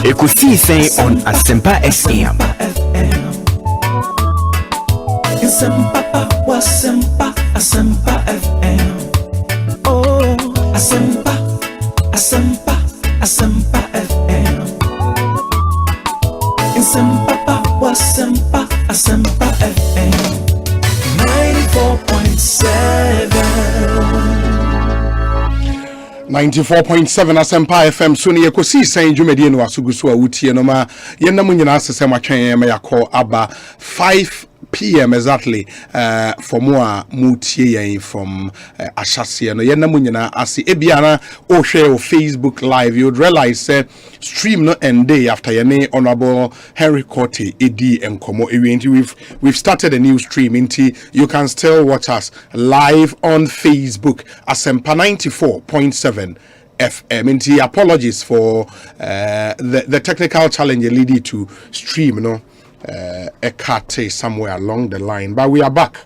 Ekosiisen On Asempa FM. Asempa FM. Oh, Asempa FM. Asempa FM. 94.7 Asempa FM so ne Ekosiisen dwumadi no asuguso a wutie no ma yenna munyina asese matwen ma yakọ aba 5 p.m. exactly for more mutie yen from Ashase no yenna munyina ase ebiana o hwe o Facebook live you would realize stream no end day after yene honorable Henry Cote edi enkomo ewenti we've started a new stream into you can still watch us live on Facebook Asempa 94.7 FM. Into apologies for the technical challenge leading to stream no a cut somewhere along the line, but we are back.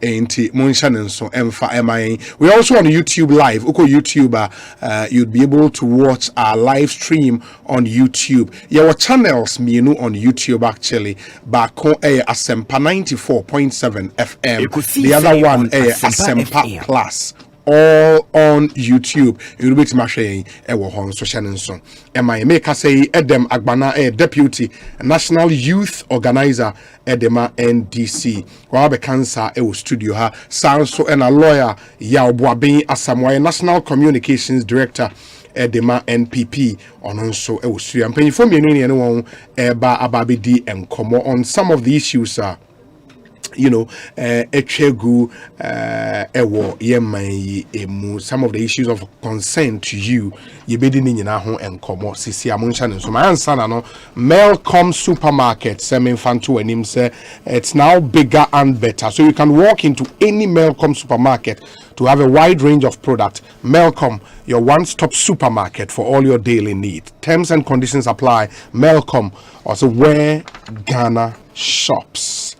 Ain't Monshan so Emfa MI. We're also on YouTube live. Oko YouTuber, you'd be able to watch our live stream on YouTube. Your channels me on YouTube actually. Back on Asempa 94.7 FM. The other one Asempa Plus. All on YouTube. You will be mashing on social and so. I make say Edem Agbana Deputy National Youth Organizer Edema NDC. Wabe Cancer Studio ha Sanso and a lawyer Yaobwabi Asamoah National Communications Director Edema NPP on also Studio. I'm paying for me anyone Eba Ababidi and Komo on some of the issues echegu ewo yemai emu some of the issues of concern to you yebedi ni nyina ho enkomo sisi amuncha ne so my answer na no Melcom supermarket seminfanto anim say it's now bigger and better, so you can walk into any Melcom supermarket to have a wide range of product. Melcom, your one-stop supermarket for all your daily needs. Terms and conditions apply. Melcom, also where Ghana shops.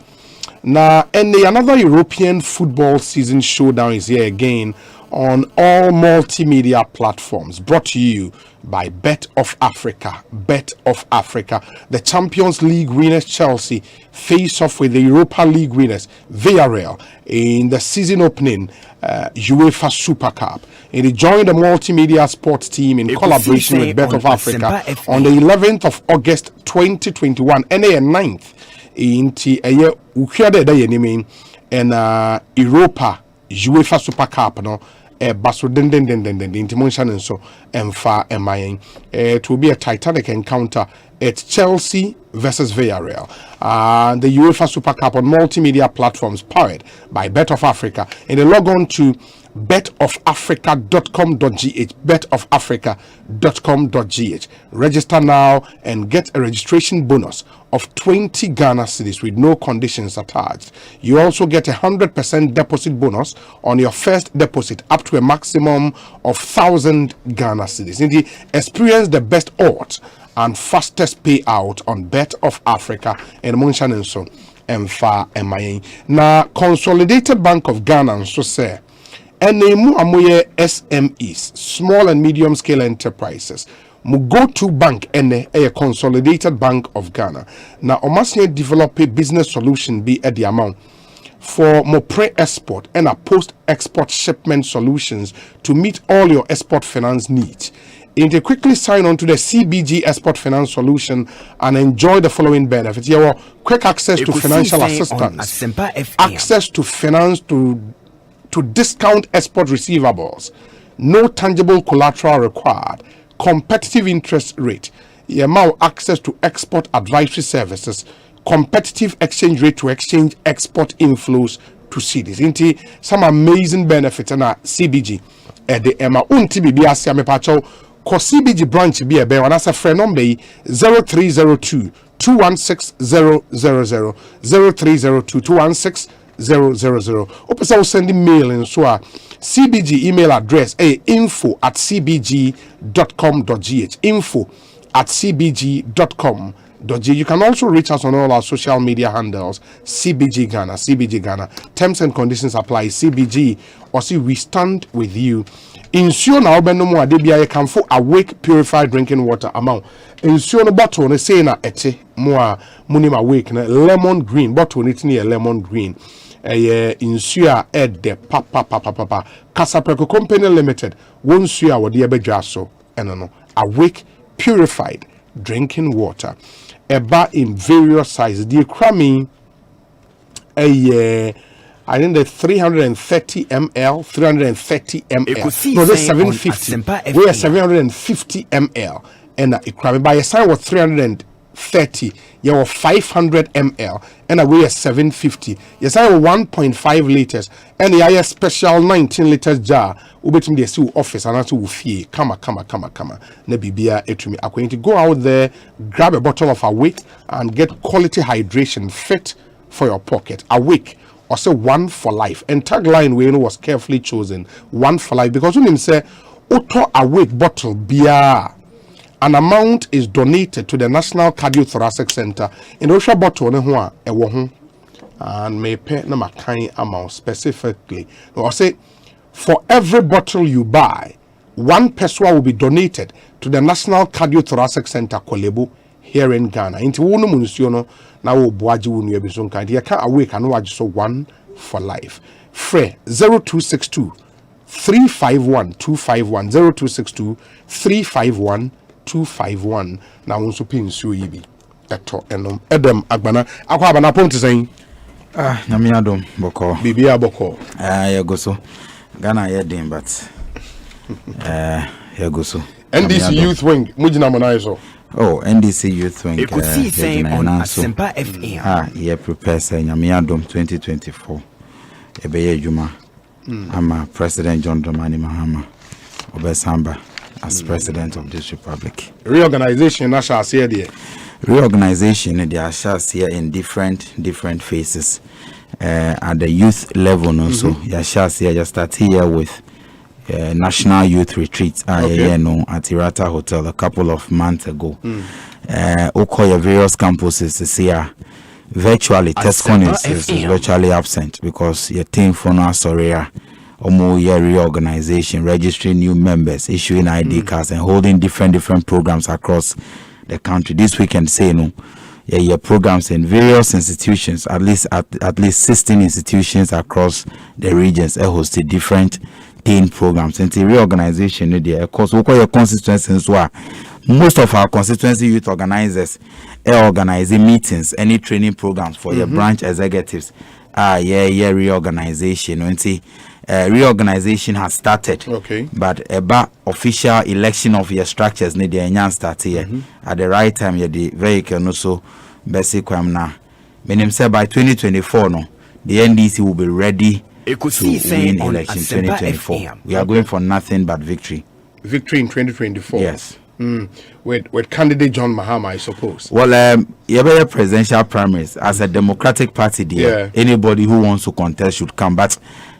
Now, another European football season showdown is here again on all multimedia platforms, brought to you by Bet of Africa. Bet of Africa. The Champions League winners Chelsea face off with the Europa League winners Villarreal in the season opening UEFA Super Cup. And they joined the multimedia sports team in collaboration with Bet of Africa on the 11th of August 2021 and the 9th. Inti eye ukwade da yenimi en Europa UEFA Super Cup no baso den inti monshan so emfa emayen it will be a titanic encounter at Chelsea versus Villarreal. The UEFA Super Cup on multimedia platforms powered by Bet of Africa, and they log on to betofafrica.com.gh, betofafrica.com.gh. Register now and get a registration bonus of 20 Ghana cedis with no conditions attached. You also get 100% deposit bonus on your first deposit up to a maximum of 1,000 Ghana cedis. Indeed, experience the best odds and fastest payout on Bet of Africa and Monshan and so Emfa MIA. Now, Consolidated Bank of Ghana so say enemu amoye SMEs, small and medium scale enterprises. Mu go-to bank ene a Consolidated Bank of Ghana. Now, omasye develop a business solution be at the amount for more pre-export and a post-export shipment solutions to meet all your export finance needs. And to quickly sign on to the CBG Export Finance Solution and enjoy the following benefits. You have quick access to financial assistance, access to finance to discount export receivables, no tangible collateral required, competitive interest rate, access to export advisory services, competitive exchange rate to exchange export inflows to cities. Into some amazing benefits and CBG. The Emma unti bibi asia me pacho ko CBG branch bi ebe wana sa friend number 0302 216 000 0302 216 000. Opesa send mail in so CBG email address info@cbg.com.gh info@cbg.com.gh. You can also reach us on all our social media handles CBG Ghana. Terms and conditions apply. CBG or see we stand with you Insure na obe no mo ade bia ye kamfo Awake purified drinking water amount. Insure no bottle ne say na ete mo a munim Awake na lemon green bottle ne tini lemon green. Insure de papa Casapreco Company Limited won sua wo de ebedwa so eno no Awake purified drinking water. Eba in various sizes. The cramming I think the 330 ml, 330 ml. No, that's 750. We are 750 ml. And it cramming by a sign was 330. You were 500 ml. And we are 750. Yes, I have 1.5 liters. And the higher special 19 liters jar. Ubetim the see office and also fee. Come. Nebibia etumi. I'm going to go out there, grab a bottle of Awake and get quality hydration fit for your pocket. Awake. Or say one for life. And tagline we know was carefully chosen. One for life. Because when him say auto Awake bottle beer, an amount is donated to the National Cardiothoracic Center. In Osha bottle ne ho a ewo ho and may pay na makan amount specifically. Or say for every bottle you buy, one peso will be donated to the National Cardiothoracic Center Kolebo here in Ghana. Into wonu munusio no na wo boaji wonu ebi so nkan. Dey ka Awake and wage so one for life. Free 0262 351 251 0262 351 251 na won so pensuo yi bi eto enom edem agbana akwa abana ponti sen nyame adom boko bibia boko ya go so Ghana ya dem but ya go so NDC Youth Wing mujina monai so NDC Youth Wing Ekosiisen On Asempa FM yeah prepare say nyame adom 2024 ebeye adwuma ama President John Dramani Mahama Obesamba as president of this republic. Reorganization na shall see there. Reorganization they are shall see in different phases. At the youth level also, you shall see just start here with National Youth Retreat at Irata Hotel a couple of months ago. Okoye various campuses this year virtually Tescon is virtually absent because your team for now sorry. Year reorganization, registering new members, issuing ID cards, and holding different programs across the country. This weekend, say no, your programs in various institutions, at least 16 institutions across the regions, hosted different teen programs. And the reorganization, of course, we call your constituencies. Most of our constituency youth organizers are organizing meetings, any training programs for your branch executives. Reorganization. Reorganization has started. Okay. But about official election of your structures need the start here. At the right time, the vehicle also basic now. Meaning say by 2024 no, the NDC will be ready to win election 2024. We are going for nothing but victory. Victory in 2024. Yes. With candidate John Mahama, I suppose. Well, you have a presidential primaries as a democratic party. There, anybody who wants to contest should come. But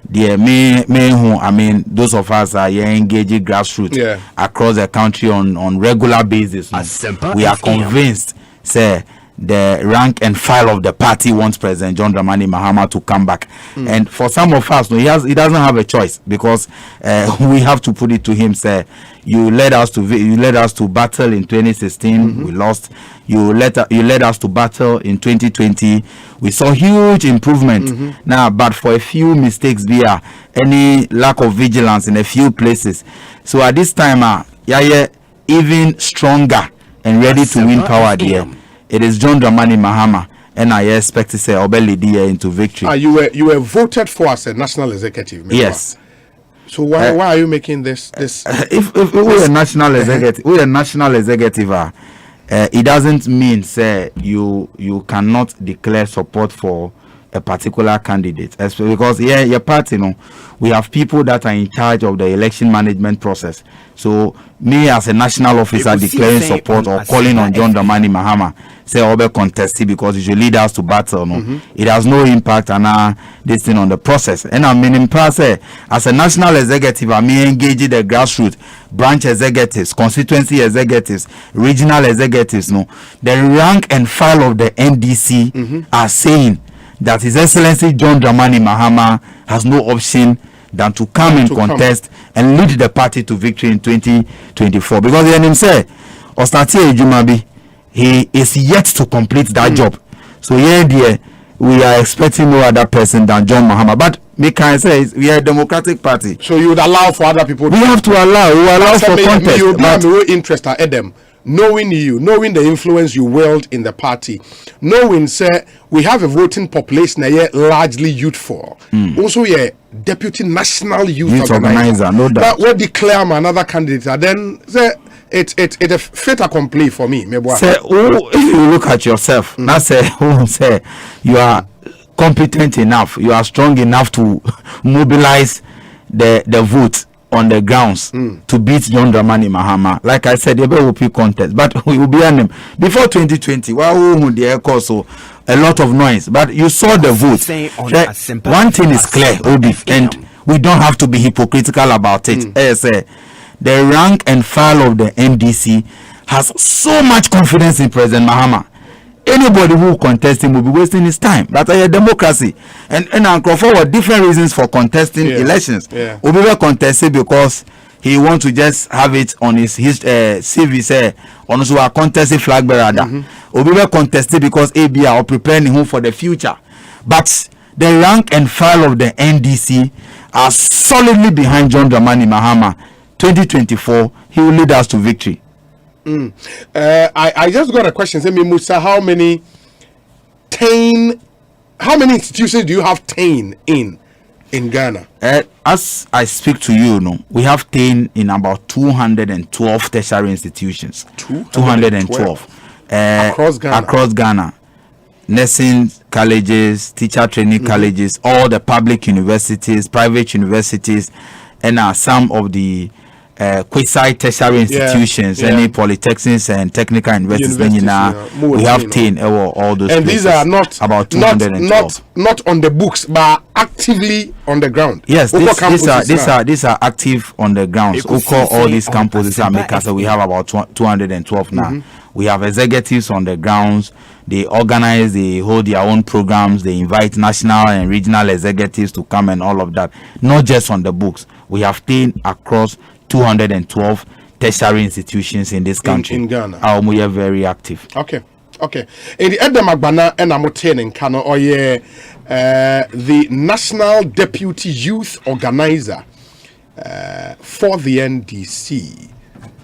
the main those of us are engaging grassroots across the country on regular basis. We are convinced, say, the rank and file of the party wants President John Dramani Mahama to come back. And for some of us, he doesn't have a choice because we have to put it to him, say, you led us to battle in 2016, we lost. You led us to battle in 2020. We saw huge improvement. Now, but for a few mistakes there, any lack of vigilance in a few places. So at this time, even stronger and ready to win power there. It is John Dramani Mahama, and I expect to say Obelidi into victory. You were voted for as a national executive. Remember? Yes. So why are you making this? If we're a national executive, it doesn't mean say you cannot declare support for a particular candidate, because your party, we have people that are in charge of the election management process. So me as a national officer declaring support or calling on John Dramani Mahama, say Obe contested because you should lead us to battle. It has no impact on this thing on the process. And I mean in process as a national executive, I mean engaging the grassroots, branch executives, constituency executives, regional executives. The rank and file of the NDC are saying that His Excellency John Dramani Mahama has no option than to come and contest and lead the party to victory in 2024. Because the name say Ostati Ejumabi, he is yet to complete that job. So dear, we are expecting no other person than John Mahama. But me can say we are a democratic party. So you would allow for other people? We have to allow. We allow for contest. You have no interest at them. Knowing you, knowing the influence you wield in the party, knowing, sir, we have a voting population here largely youthful. Also, deputy national youth organizer. No doubt. But what declare another candidate? Then, sir, it's a fait accompli for me. Sir, if you look at yourself, that's say you are competent enough, you are strong enough to mobilize the vote on the grounds to beat John Dramani Mahama. Like I said, there will be contest, but we will be on him before 2020. There also a lot of noise, but you saw the vote. One thing is clear, Obi, and we don't have to be hypocritical about it. The rank and file of the MDC has so much confidence in President Mahama. Anybody who contests him will be wasting his time. But a democracy, and Uncle forward different reasons for contesting elections. Obi contested because he wants to just have it on his CV. Say on a contested flag bearer. Obi contested because ABI are preparing him for the future. But the rank and file of the NDC are solidly behind John Dramani Mahama. 2024, he will lead us to victory. I just got a question. Say me, Musa, how many institutions do you have in Ghana? As I speak to you, we have 10 in about 212 tertiary institutions. 212 across Ghana. Nursing colleges, teacher training colleges, all the public universities, private universities, and some of the quasi tertiary institutions, any polytechnics and technical universities. We have 10 all those. And places. These are not about 212. Not on the books, but actively on the ground. Yes, these are active on the ground. We call all these campuses are makers. So we have about 212 now. We have executives on the grounds. They organize, they hold their own programs, they invite national and regional executives to come and all of that. Not just on the books. We have 10 across 212 tertiary institutions in this country. In Ghana. We are very active. Okay. In the Edem Agbana and Amoten in Kano, the National Deputy Youth Organizer for the NDC.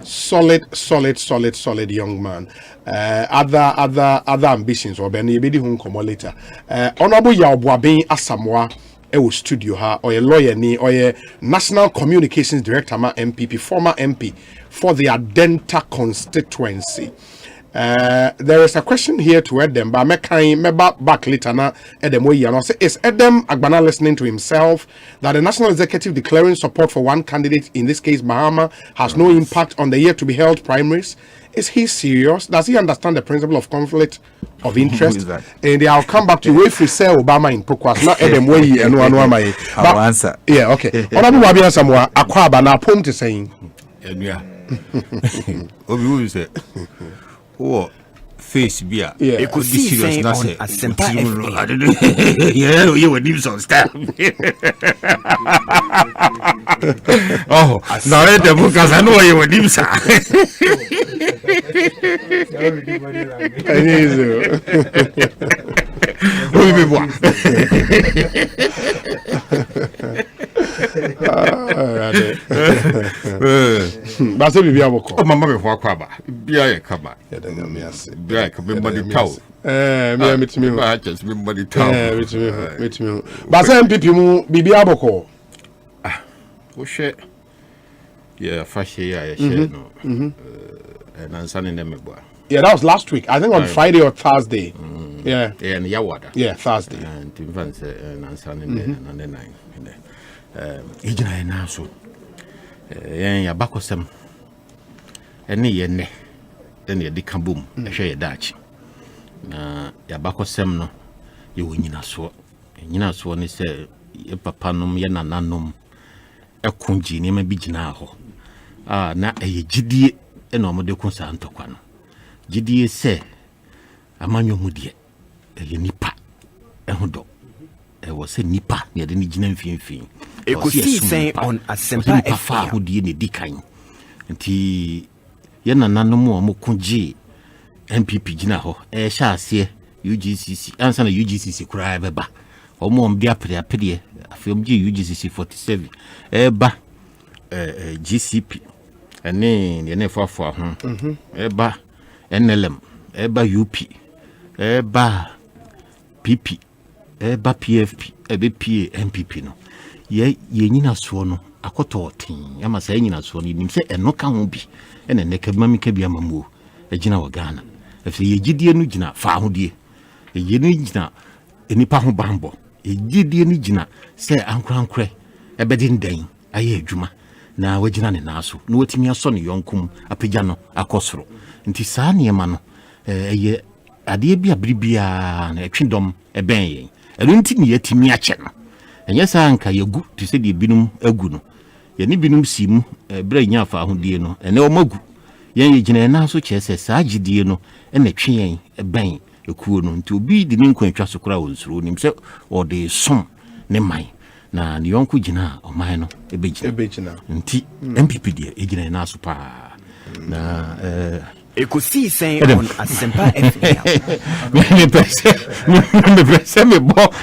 Solid young man. Other ambitions or Benny Bedi Hun Komo later. Honorable Yaobuaben Asamoah studio ha or a lawyer ni or a National Communications Director ma MPP, former MP for the Adenta constituency. There is a question here to Edem, but me back later na Edem we say is Edem Agbana listening to himself that the National Executive declaring support for one candidate, in this case Mahama, has no impact on the yet to be held primaries? Is he serious? Does he understand the principle of conflict of interest? And I'll come back to you if we say Obama in Pokwas, not Edem way and one my answer. Yeah, okay. Honorable Wabian Samoa, Akwaba na point is saying. Yeah. Obi say. Oh, face beer. Ekosiisen On Asempa FM. Yeah, you were names on staff. Oh, now let the book as I know you were names. Basa bibi aboko. Oh, mama be for kwaba. Bia ye kaba. Ya daga me ase. Bia ka be body taw. Me metimi ho. Ba just be body taw. Metimi ho. Basa MPP mu bibi aboko. Ah, wo hwe. Yeah, fashion ya share no. And answer in them boy. Yeah, that was last week. I think on Friday or Thursday. Yeah. Yeah, and Yawada. Yeah, Thursday. And Timfans and answer in there and then 9. Ijina na so. Ya bakosem. Ene ye ne. Ene di kabum. Ehwe ye dachi. Na ya bakosem no ye wonyina so. Nyina so ne se ye papa nom ye nananom ekunji ne ma bigina ho. Na eye gidie ene omode kunsa ntokwa no. Gidie se amanyo mu de eye nipa ehodo was a nipa near the Nigerian fin. Ekosiisen On Asempa FM. Who did the decline. And he Yana no more Mokunji MPP Jinaho, shall see UGCC, answer the UGCC cry beba. Or more dear pedi, film G UGCC 47, Eba GCP, and name the name for him. Eba NLM, Eba UP, Eba PP, Eba PFP, Eba PA MPP no. Ye nyina so no akoto otin ya masa nyina so no nim se eno ka ho bi ene ne kabama ka bi amamu agina wa Ghana afi ye gidie no gina fa hodie ye no gina enipa ho bambo ye gidie no gina se ankorankore ebedi ndan aye adwuma na wagina ne naso na watimi aso ne yonkum apagya no akosoro nti saa ne ma no eye ade bi abribia na etwindom eben yen elu nti ne yatimi ache no enye sa anka yegu to se de binum agu no ye ne binum simu bra nya fa ahodie no ene o magu yen ye gina na so chese sa gidie no ene twe yen ben ekuo no nti obi de ne nkwanatwa so kora wonsuro nim se o de som ne man na ne yonko gina o man no ebegina nti MPP de egina na so pa na Ekosiisen On Asempa FM. Me presse me bo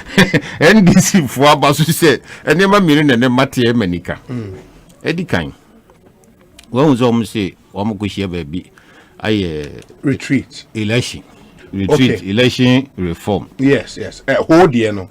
NDC fo abaso se enema miri na ne mate manika. Edikan. Won zo mo se o mo gohie ba bi aye retreat election reform. Yes hold here no.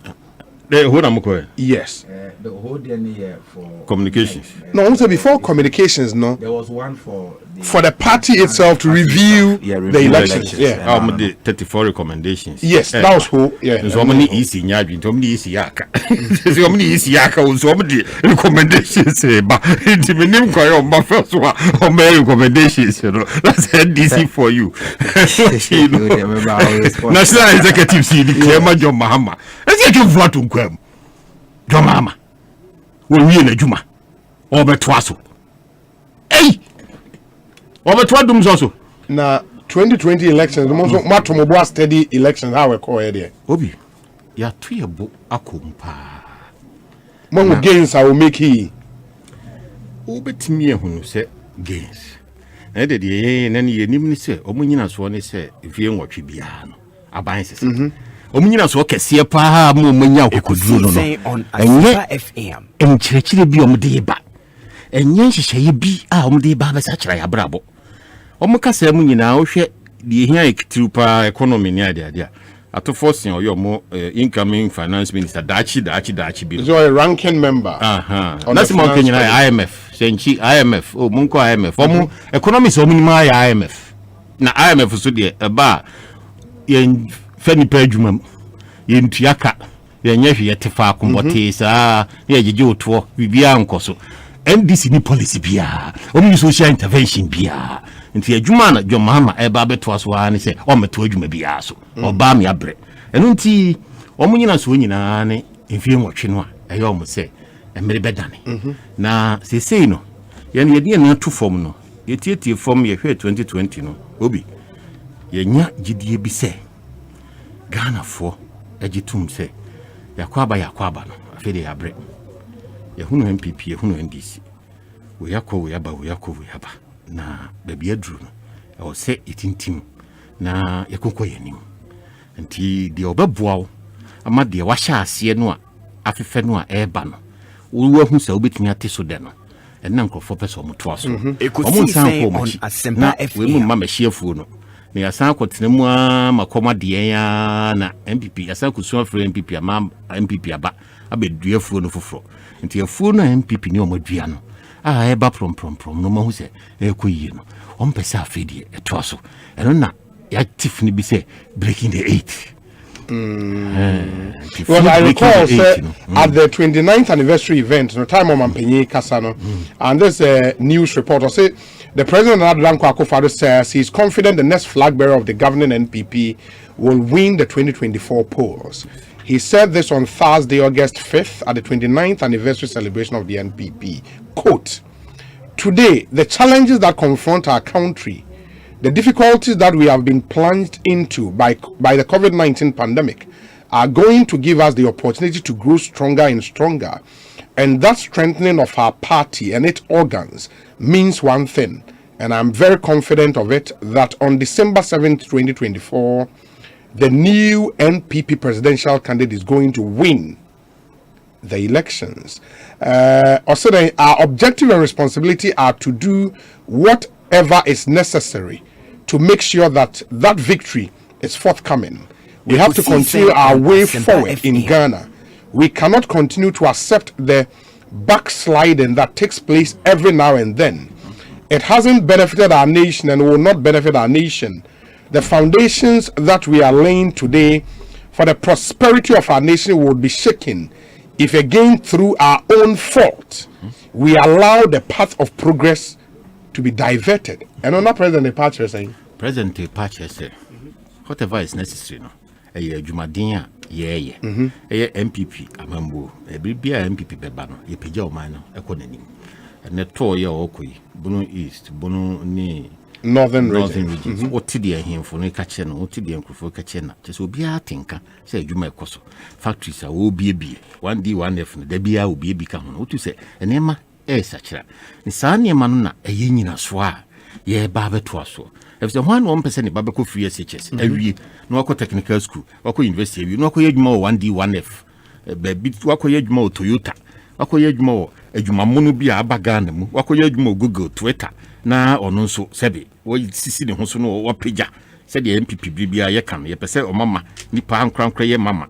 Hold am ko. Yes. The whole day for communications. No, also before communications, no. There was one for the party itself to review the elections. Yeah. The 34 recommendations. Yes, that was who. Yeah. So many easy nyadwi, so many easy yaka. So many easy yaka, so many recommendations. But the minimum koyo ma first one on my recommendations, you know. That's NDC for you. National Executive CD Clement John Mahama. Executive vote unkwem. John Mahama. We na juma. Obetwaso. Hey. Obetwa dum so. Na 2020 elections, the most matomobo steady elections how we call it there. Obi. Ya tuyebo akompa. Mo gains I will make he. Obetimi ehunu se gains. Na de ye na ne nim ni se omunyina so ne se vie nwotwe bia no. Aban sese. Omunyina so kese pa mo munya okoduru no. Asempa FM. Enkyerɛkyerɛ bi omde ba. Enye nhyehyɛ bi a omde ba ba sa kyerɛ ya brabo. Omukasa mu nyina wo hwɛ de ehia ekitiru pa economy ni ade ade a. Atofosin oyo mo incoming finance minister dachi bi. So a ranking member. That's mo kenyina IMF. Senchi IMF. Oh munko IMF. Omu economics omunima ya IMF. Na IMF so de ba yen fani pa adwuma yen tuaka yen yehwe yetefa akombote saa ye gege oto bibia nkoso. NDC ni policy bia. Omu social intervention bia. Nti adwuma na John Mahama eba beto aso ani se o meto adwuma bia so oba me abre eno nti omunyina so nyina ne mfie nwotwe no a eyo mo se emere bedane na sesei no ye yedi na to form no yetietie form ye hwe 2020 no obi ye nya gidie bi se Ghana fo agitum se yakwa aba no afede ya abre ye hunu MPP ye hunu NDC we yaba na baby adru no o se itintim na yakokɔ yanim nti de obeboa ama de wahya ase no a afefe no a eba no wo hu sa obetumi ate so de no ɛna nkrofo pɛso omoto aso Ekosiisen On Asempa FM we mu ma mahyiafuo no na yasan akɔtena mu a makɔma de ya na MPP yasan kusu afre MPP ama MPP aba abeduafuo no foforo nti afuo no MPP ne omadua no eba prom no mahu se ekoyie no ompesa afedie eto so eno na ya tif ni bi se breaking the 8. Well, I recall at the 29th anniversary event, no time on Mampenyi Kasano, and there's a news reporter say the president Adlanko Akufo-Addo says he's confident the next flag bearer of the governing NPP will win the 2024 polls. He said this on Thursday, August 5th, at the 29th anniversary celebration of the NPP. Quote, "Today, the challenges that confront our country, the difficulties that we have been plunged into by the COVID-19 pandemic, are going to give us the opportunity to grow stronger and stronger. And that strengthening of our party and its organs means one thing, and I'm very confident of it, that on December 7th, 2024, the new NPP presidential candidate is going to win the elections. Also, our objective and responsibility are to do whatever is necessary to make sure that that victory is forthcoming. We have to continue our way forward in Ghana. We cannot continue to accept the backsliding that takes place every now and then. It hasn't benefited our nation and will not benefit our nation. The foundations that we are laying today for the prosperity of our nation would be shaken if, again, through our own fault, we allow the path of progress to be diverted. And on that, President Departure saying, President Departure said, whatever is necessary, no, Jumadina, MPP, Amambo, MPP Bebano, Yepeja Mano, Economy, and the Toya Okui, Bono East, Bono ni. Northern regions. What did him for no catching, what did him for catching? Just will be a tinker, say you may cost. Factories are OBB, 1D, 1F, the Bia will be become. What you say? And Emma, such a. The Sanya Manuna, a union of swa, ye barber twasso. If the 1% Babaco free SHS, every no technical school, Wako University, you know, more 1D, 1F, baby, Wako more Toyota, Wako more, a Jumamunu be a bagan, Wako more Google, Twitter. Na ono so sebe wo sisi ne ho so no wo pagya se de MPP bibia ye kan ye pese o mama nipa ankrankra ye mama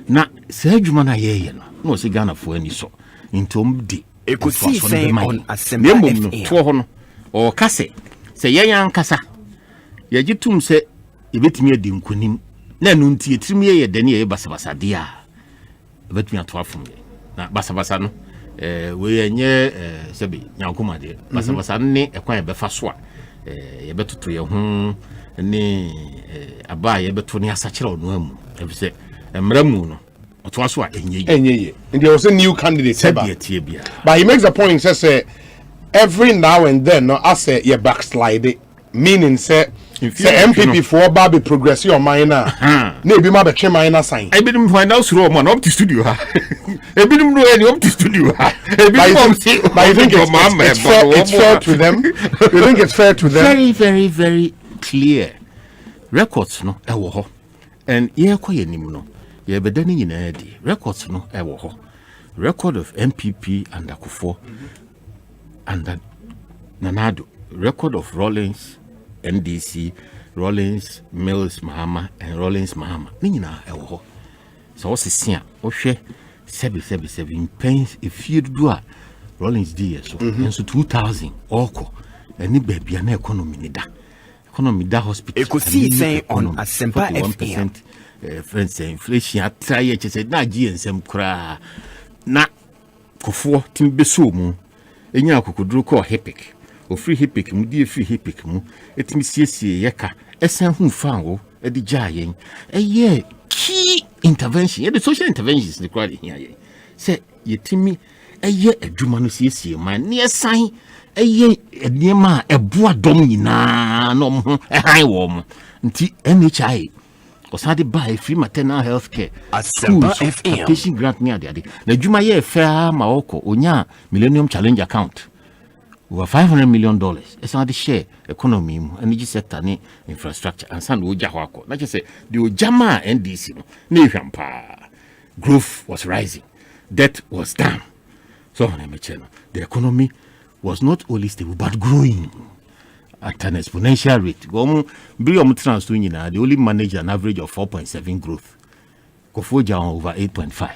na se adwuma na ye no no se Ghana fo ani so ntom di Ekosiisen On Asempa FM to ho no o kase se ye yan kasa ye gitum se ye betimi adi nkonim na no nti etirim ye dane ye basabasa dia betimi ato afom na basabasa no we enye sebe nyankoma de basabasa ne ekwan be fa so a ye betoto ye ho ne aba ye beto ne asakire ono amu ebise emramu no oto aso a enye and there was a new candidate but he makes a point says every now and then no as ye backslide meaning say MPP for Baby progress your minor. Maybe my betray minor sign. I didn't find out through one up to studio. I didn't know any up to studio. But I think it's fair to them. You think it's fair to them? Very, very, very clear. Records no ewo and ye koye nim no ye bedani nyina di records no ewo record of MPP and Akufo and Nanado, record of Rawlings NDC, Rawlings, Mills, Mahama, and Rawlings, Mahama. Nina, ewo. So what's the scene? Oshe, 777 pence if you do a Rawlings D. So, and so 2000 oko. And the baby an economy nida. Economy da hospital. Ekosiisen On Asempa FM. Friends say inflation at try said na G and some cra na Kofo Timbeso mu. Enya kokudru ko hepic. O free hipic mu die free hipic mu etimi siesie yeka esen hu fan wo e di jayen ye key intervention ye the social interventions the crowd here say yetimi ye adwuma no siesie man ne esan ye niema eboa dom nyina no ho han wo mo nti NHI osade buy free maternal health care Asempa FM patient grant ne ade na adwuma ye fair ma woko onya millennium challenge account over $500 million. It's not the share economy, energy sector, ni infrastructure, and some Uja Hako. Not just say the Ujama NDC, growth was rising, debt was down. So, the economy was not only stable but growing at an exponential rate. The only managed an average of 4.7 growth. Kofoja over 8.5.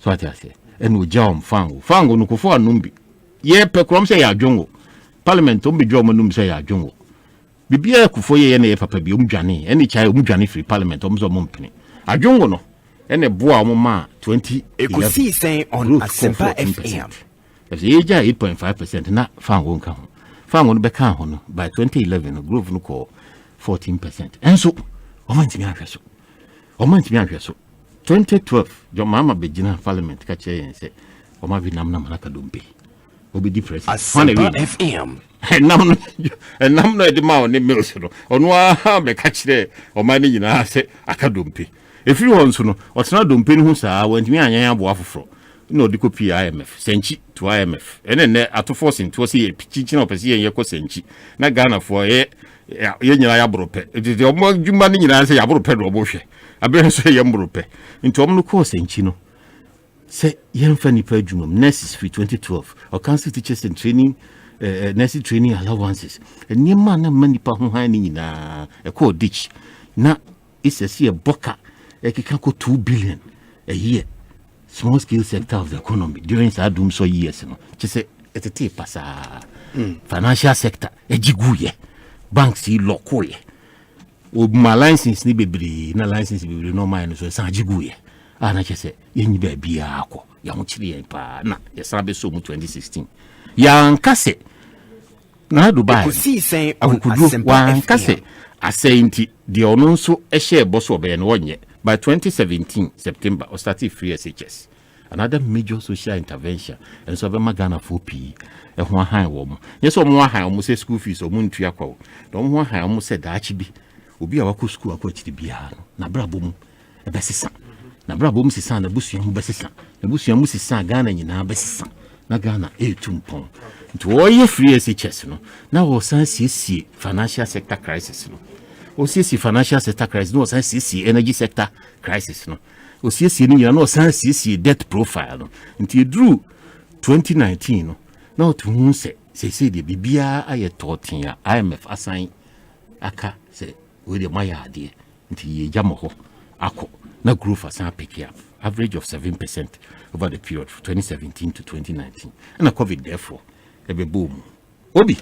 So what I say, and Ujam Fango no Kofo Numbi. Ye pekrom say ya dwongo parliament o bedwo manum say ya dwongo bibia Akufo ye na ye papa bi omdwane ene chai omdwane free parliament omzo mompene adwongo no ene boa omma 20 Ekosiisen On Asempa FM as ye ja 8.5% na fango nka ho fango no beka ho no by 2011 growth no ko 14% enso omantimi ahwe so 2012 jo mama begina parliament ka che yen se oma bi nam na dompe obi difference Asempa FM nam no edema on mills no ono a be ka kire o mani nyina se akadompe If you want to know, what's not done, who say, when me and I have for no, the copy IMF, Senchi to IMF, and then at to forcing to see a teaching of a sea and Yako Senchi, not Ghana for a Yabrope. It is the more you money in answer Yabrope or Boshe. I better say Yambrope into Omnuko Senchino. Say, young Fanny Perdum, nurses for 2012, or council teachers and training, nursing training allowances, and near man and money behind in a cold ditch. Now, it's a sea boca, a kiko 2 billion a year. Small scale sector of the economy during Sadum so years, just say it's a tape as financial sector, a jiguye, banks, locoye. My license ni be na license be no mine so san jiguye. And I just say, yen be ako, yamuchiri pa na, yasabe so mu 2016. Yan kase, na Dubai, Ekosiisen On Asempa wan FM. kase, asenti, di ononso eshe boso be no nye. By 2017, September, or started free SHS. Another major social intervention, and so Ghana for P. A one high woman. Yes, or more high almost say school fees or moon triaco. Don't want high almost said that she be. Will be our school approach the Biano. Nabrabum, a bessison. Nabrabum is son, a bussian bessison. The bussian musi san Ghana in our bessison. Nagana a tumpon. To all your free SHS, no. Now, or CC financial sector crisis, no. OCC financial sector crisis, no CC energy sector crisis, no. OCC no CC debt profile, no. Until drew 2019, no. Now to whom say the BBA I taught here IMF assign aka say with the Maya idea until ye jamoho ako na growth as pick up average of 7% over the period from 2017 to 2019, and a COVID therefore a boom. Obi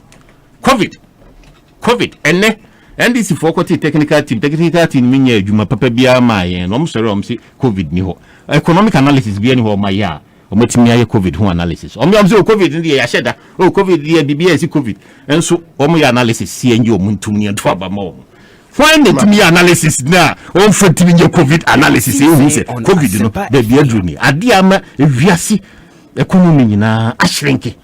COVID and NDC faculty technical team mean you papa bia my and say COVID ni ho economic analysis be any ho my ya or metimia COVID ho analysis COVID in the asheda COVID the BBS COVID and so analysis see and you muntum and twaba more find the me analysis na on for your COVID analysis who say COVID no baby adruni adiama ewiase economy na ashrenke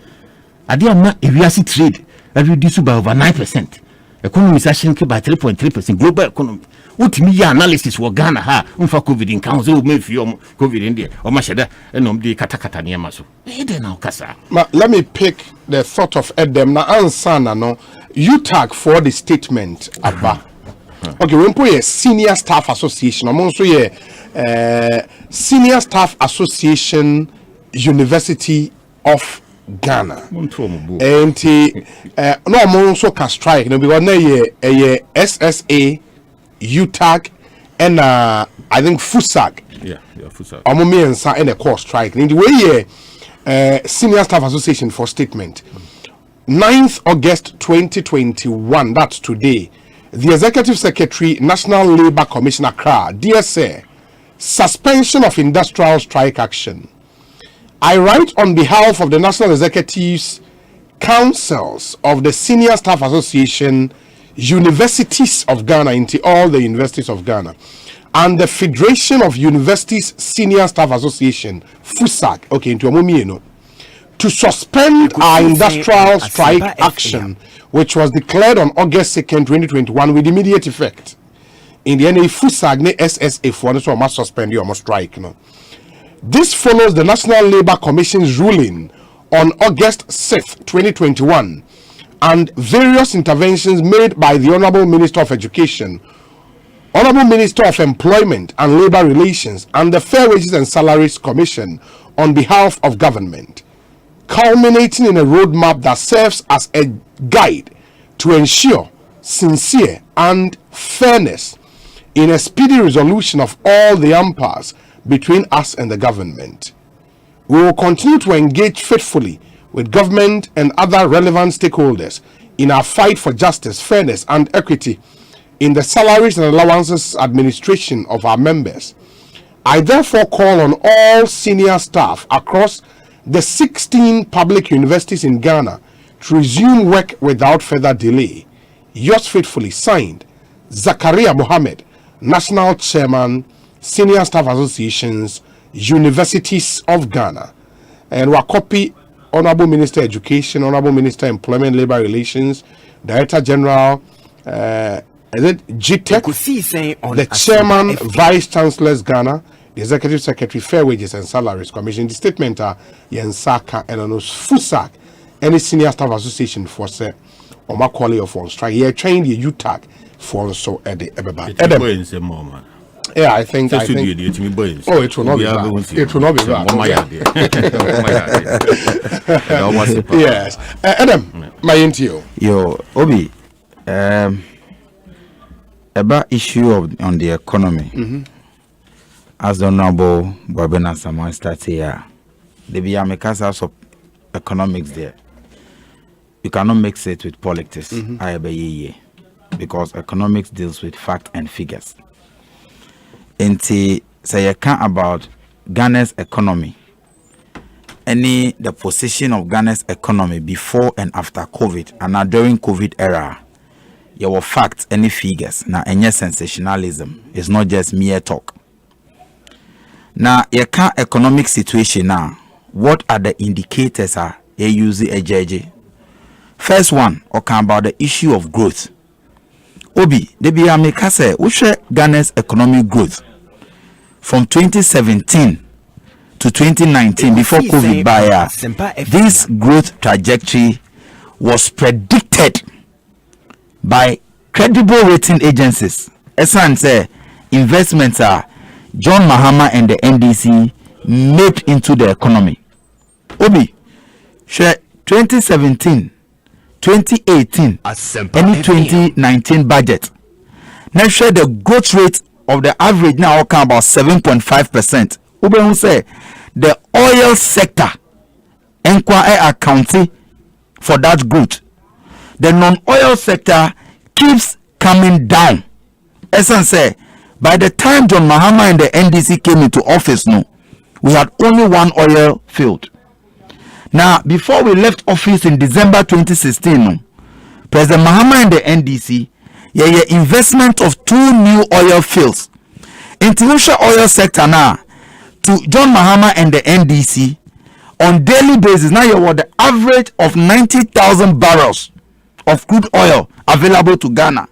adiama ewiase trade reduce by over 9%. Economy is actually by 3.3%. Global economy. What me analysis for Ghana ha? Unfa COVID in council me for COVID in there. Or mashada and the katakata near maso. Now kasa. Let me pick the thought of Edem na ansana no. You tag for the statement Abba. Okay, we put a senior staff association. I'm also senior staff association University of Ghana. And no more so can strike, you know, because a SSA, UTAG, and I think FUSAG. Yeah, FUSAG. And a core strike. In the way, Senior Staff Association for statement. 9th August 2021, that's today. The Executive Secretary, National Labour Commissioner Accra, DSA, suspension of industrial strike action. I write on behalf of the National Executives Councils of the Senior Staff Association, Universities of Ghana, into all the universities of Ghana, and the Federation of Universities Senior Staff Association, FUSAG, okay, into Amumieno, to suspend our industrial strike action, which was declared on August 2nd, 2021, with immediate effect. In the end, FUSAG, ne SSA, for this one must suspend you or must strike, no. This follows the National Labour Commission's ruling on August 6th, 2021, and various interventions made by the Honourable Minister of Education, Honourable Minister of Employment and Labour Relations, and the Fair Wages and Salaries Commission on behalf of government, culminating in a roadmap that serves as a guide to ensure sincere and fairness in a speedy resolution of all the impasse between us and the government. We will continue to engage faithfully with government and other relevant stakeholders in our fight for justice, fairness, and equity in the salaries and allowances administration of our members. I therefore call on all senior staff across the 16 public universities in Ghana to resume work without further delay. Yours faithfully, signed, Zakaria Mohammed, National Chairman, Senior Staff Associations, Universities of Ghana. And we copy Honourable Minister Education, Honourable Minister Employment Labour Relations, Director General, Is it GTEC? Ekosiisen On The Asempa chairman, FM. vice chancellors Ghana, the executive secretary, Fair Wages and Salaries Commission. The statement are Yensaka and Onos Fusak, any senior staff association for say or my quality of on strike. You're trying the UTAG for so at the everybody. Yeah, I think. Oh, it will not be bad. It will not be bad. Yes. Adam, my interview. Yo, Obi, about issue on the economy. As the honorable Babena Samoy starts here, they be a house of economics there. You cannot mix it with politics, because economics deals with fact and figures. And say you can't about Ghana's economy, the position of Ghana's economy before and after COVID, and now during COVID era, your facts, any figures, now any sensationalism. It's not just mere talk. Now, your current economic situation now, what are the indicators are you use a judge? First one, okay, about the issue of growth. Obi, they be a make say, which Ghana's economic growth from 2017 to 2019 before COVID by this growth trajectory was predicted by credible rating agencies. Esan say investments are John Mahama and the NDC made into the economy. Obi, share 2017, 2018, any 2019 budget. Now share the growth rate of the average now come about 7.5%. Obi who say the oil sector enquire accounting for that growth. The non-oil sector keeps coming down. Essence say, by the time John Mahama and the NDC came into office, we had only one oil field. Now, before we left office in December 2016, President Mahama and the NDC, investment of 2 new oil fields. International oil sector now, to John Mahama and the NDC, on daily basis, now you have the average of 90,000 barrels of crude oil available to Ghana.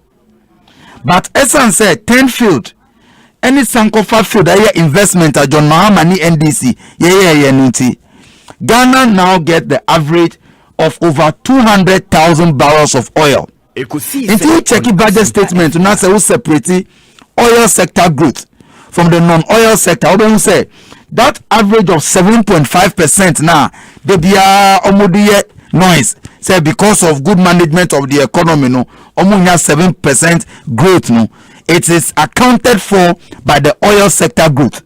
But Essence said 10 field, any Sankofa field, investment at John Mahama and NDC, Ghana now get the average of over 200,000 barrels of oil. Until you check the budget statement, now say who separate oil sector growth from the non-oil sector. How do you say that average of 7.5% now? They be a noise. Say because of good management of the economy, almost 7% growth. It is accounted for by the oil sector growth.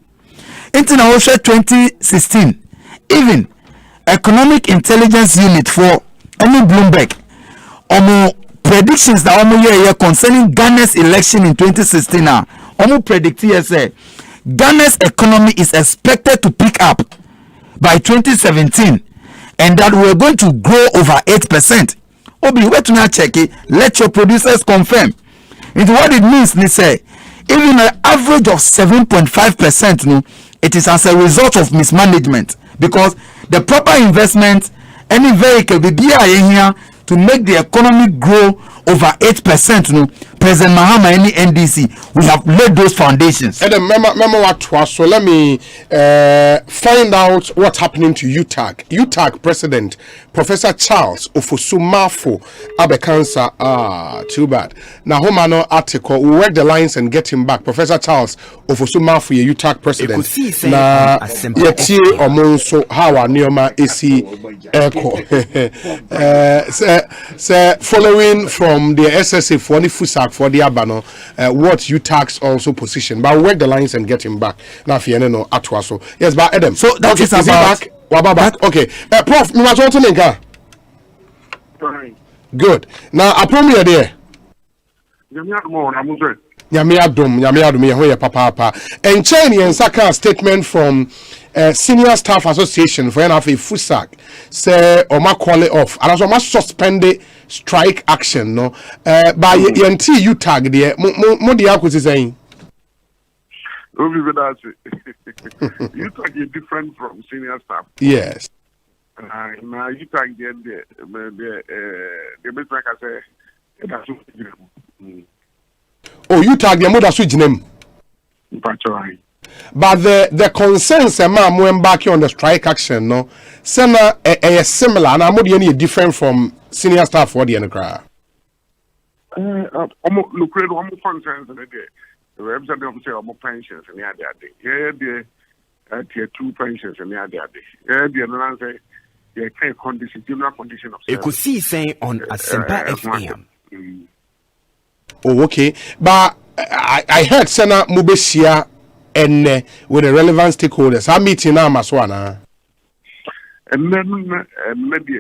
In 2016, even Economic Intelligence Unit for Bloomberg, predictions that concerning Ghana's election in 2016 now, predict here say Ghana's economy is expected to pick up by 2017. And that we're going to grow over 8%. Obi, wait to now check it. Let your producers confirm. Into what it means, they say, even an average of 7.5%, it is as a result of mismanagement. Because the proper investment, any vehicle will be here to make the economy grow over 8%. President Mahama, any NDC, we have laid those foundations. And remember what was, so let me find out what's happening to UTAG. UTAG President Professor Charles Ofosumafo Abekansa. Too bad. Now, Homano article, we work the lines and get him back. Professor Charles Ofosumafo, UTAG President. Na yeti omonso hawa nioma esi eko. Following from the SSA for the Fusak for the Abano, what UTAG's also position. But we'll work the lines and get him back. Now, Fiano Atwaso. Yes, but Adam. So that okay, is about. Back? Okay. Prof, you must also make good. Now, I promise you there. Nyame adom papa. And Chinese and Saka statement from Senior Staff Association for NFA Fusak say Oma call it off. And also must suspend the strike action no. By YNT you tag there. Mo di akuti saying. You tag is different from Senior Staff. Yes. Now you tag the best like I say. Oh, you tag the mother switch name. But the concerns I'm embarking on the strike action, no, Sena a similar, and I'm not different from senior staff for the crowd. Look, almost concerns in the day. The representative say almost pensions in the other day. Yeah, tier 2 pensions in the other day. Yeah, the other say the kind of condition, similar condition of Ekosiisen On Asempa FM. Oh, okay. But I heard Sena Mubesia and with the relevant stakeholders. I'm meeting now, Maswana. And then maybe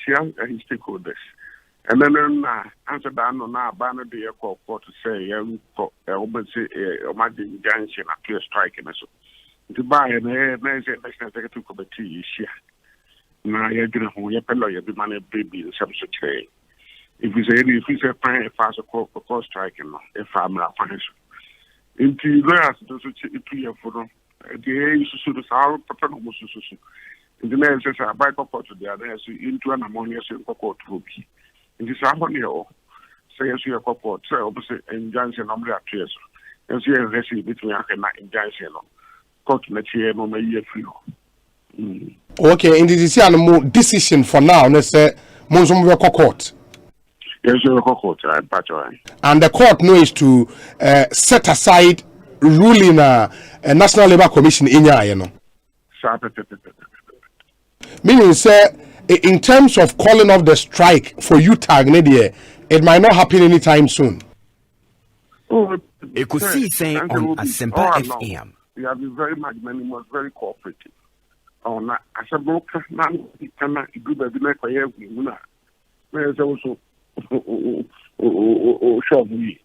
share stakeholders. And then answer down on our banner the call to say, imagine junction a clear strike and so. To buy an national executive committee is here. Now you're going to your fellow, you demand a baby in some such way. If you say fine, a fast call for striking, if I'm not financial. Into last, those who year for them, the issue is our paternal musician. In the name says, I buy to the other, into an ammonia court to be. In this harmony, say as you are corporate, say opposite in Johnson, I'm there, and see a receipt between I can in Johnson. Court material, no, may you feel. Okay, in this decision for now, let's say, Monsum court. Yes, you're a court, and the court knows to set aside ruling a National Labour Commission in your, meaning, sir, in terms of calling off the strike for UTAG, it might not happen anytime soon. Ekosiisen On Asempa FM. We have been very magnanimous, very cooperative. Oh, na as a broker, now we cannot do the next year. There's also shop we.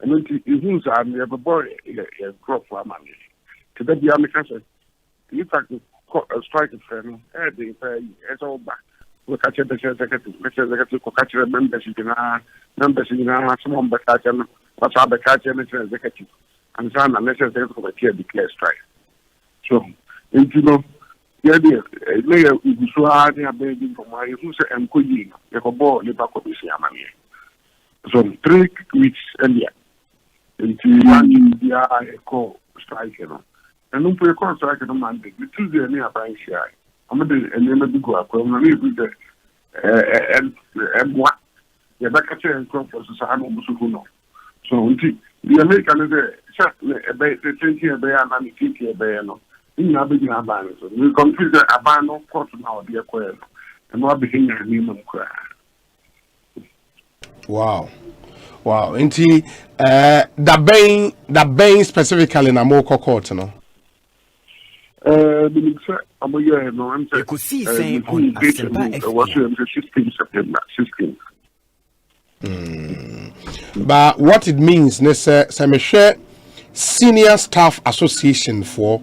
And then who's are near the boy a crop for money. Today, the American you fact a strike of friend, it's all back. We catch the executive, catch the members in our some but catch them, what's up the catch and executive. And some unnecessary committee declare strike. So, you know, the idea, you so hard a baby from my who say I'm going, you go ball, Labour Commission. So, 3 weeks earlier, into the call strike, you know. And no pay call strike on Monday, the Tuesday near Bank Shire. I'm going to never go up, I'm going to leave with and what? The back at and crop for Sahano Musukuno. So, the American is there. The 20 a bear and 50 a bear. In our beginning, we consider a ban of court now, dear Quail, and what became a minimum cry. Wow. Inti the Bain specifically in a more court, no? Ekosiisen On Asempa FM. 16. But what it means, Semeshe Senior Staff Association for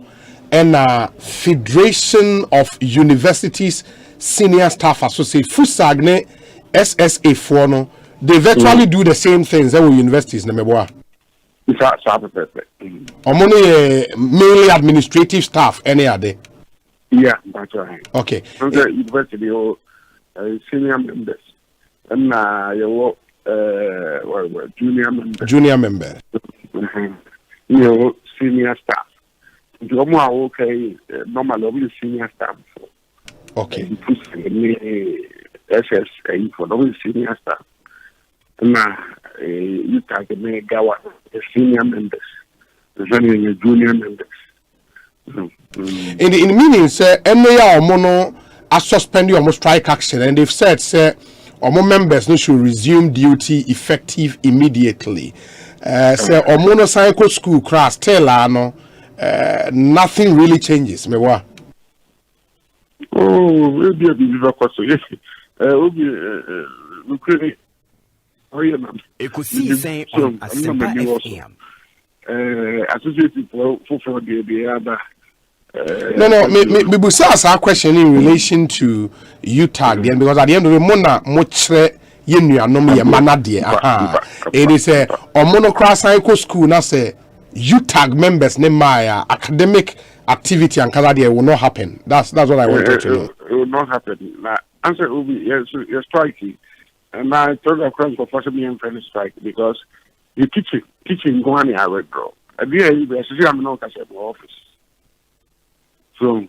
and Federation of Universities Senior Staff Association, Fusagne SSA for no, they virtually do the same things that with universities, Nemeboa. Or mainly administrative staff, any other. Yeah, that's right. Okay. University or senior members. And your junior member. Your senior staff. You're more okay, normal senior staff. Okay. SSA for the senior staff. Now, you take a mega senior members, the junior members. In the meaning, sir, any mono are suspending almost strike action, and they've said, sir, more members should resume duty effective immediately. Sir, or monocycle school class, tell nothing really changes. Me wa. Oh, maybe a bit of course. Yes, will be Ekosiisen On Asempa FM. Associated for the other. No, me busa our question in relation to UTAG then, because at the end of the month, much yenu anom ye manade. It is a monocross cycle school na say UTAG members ne my academic activity and Canada will not happen. That's what I wanted to know. It will not happen. Now, answer will be yes, you're striking. And I told the cross for possibly and friendly strike because The teaching going I read bro. I did I'm not as a office. So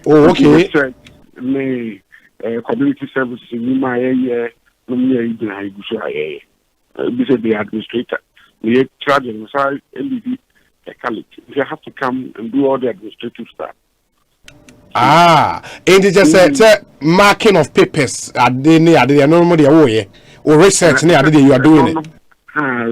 okay. Me community services in my area, no me I go so the administrator. We charge inside LED college. You have to come and do all the administrative stuff. And it just said marking of papers at the near the normally away or research near the you are doing it.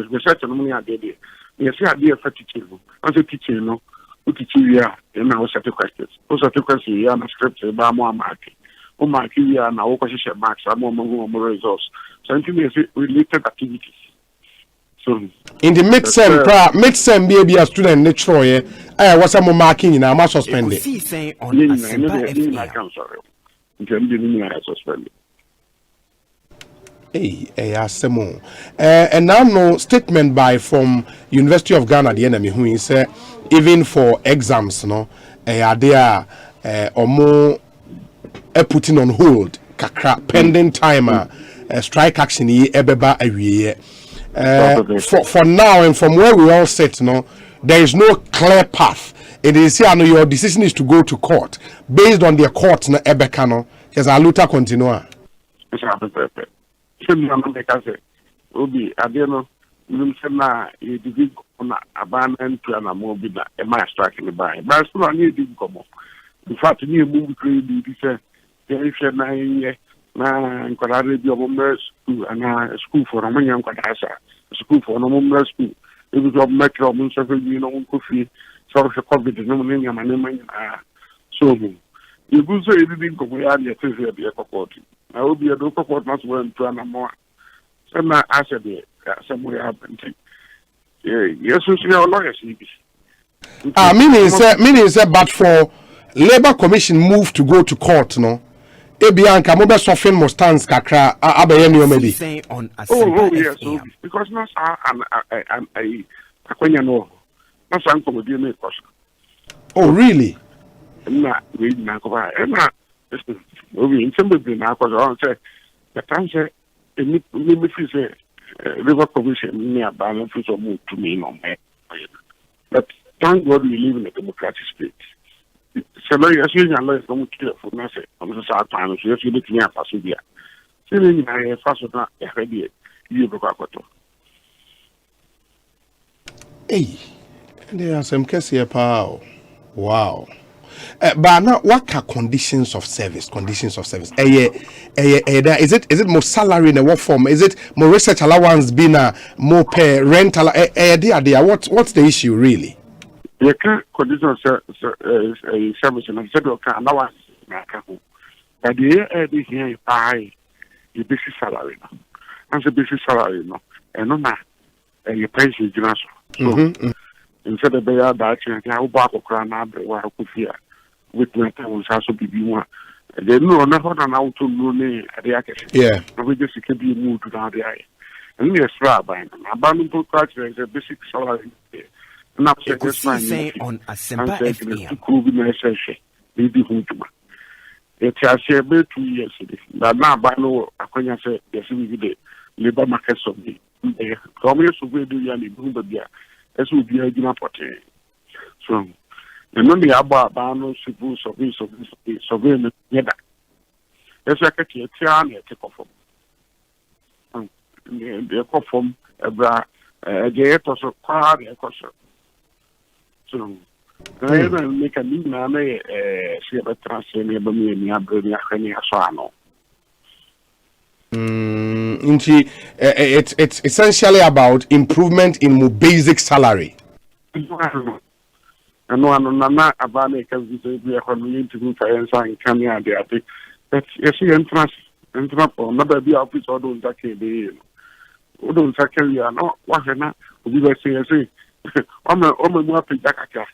Research on money at the day. Yes, I did for teaching. As a teacher, you know, who teach you and now set questions. Also, two questions, you are script about more marking. Oh, marking, you are now question marks, I'm more results. So, I think related activities. So, in the mid-sem, be a student, naturally, I was some marking in our suspended. Ekosiisen On Asempa FM. Hey, Asemo. And now no statement by from University of Ghana, the enemy, who is even for exams, no, are there or more putting on hold, kakra, pending timer, strike action, ebeba awie. For now and from where we all sit, no, there is no clear path. It is here, no, your decision is to go to court based on the court, no, ebekano. As a luta continua. Obi adeno nimsema yedivi na abandon to na mobi na e ma strike ni buy but school ani edi komo in fact ni emu create bi say if you na nkwara bi omo school ana school for no nyam kwada sa school for no mo school e bi job metro mo so fi no mo kofi so for covid no mo nyam na man so mo you go so edi komo ya na tese bi e kokoti na obi e do kokoti na so wan to na mo Some asset somewhere happened. Yes, we are lawyers. Meaning, but for Labour Commission move to go to court, no. Ebianka mo be soften mo stands kakra abayeni omedi. Oh yes, because not I akwanya no. Not san komodi me koso. Oh really? Na we na ko ba. Na obi nsembe na koso on say the time say me say River Commission near balance for move to me no man. But thank God we live in a democratic state. So now you see your life don't care for nothing. I'm just out time so you look near Fasudia. So then I fast not ready you go back to. Hey, there are some cases here, pal. Wow. But now, what are conditions of service? Conditions of service. Is it more salary in what form? Is it more research allowance? Being more pay rent? What's the issue really? You can't conditions of service and said allowance. But the here high the basic salary now. And the basic salary no, and no na your pension so instead of bear that you back of crown where I could fear. With my time was also be one. They know nothing on how to know me at the action. Yeah. We just can be moved to the eye. And yes, Rabbi, abandoned culture is a basic salary. And that's Ekosiisen On Asempa FM. Maybe Huntuma. It has about 2 years. But now, by no, I can't say, yes, we did labor market of the commerce of the Yanni Bumbia, as would be a dinner party. So, and when the Abba civil service of this surveillance, yes, I can see a tian take off from the conform a gate or so car, a caution. So, I make a new name, see a transfer near me and Yabrini Asano. It's essentially about improvement in more basic salary. And one Nana Abane can be a community to science and Kenya. But you see, entrance for another be office or don't take the don't take you know what not we were saying. I'm a more Jacka.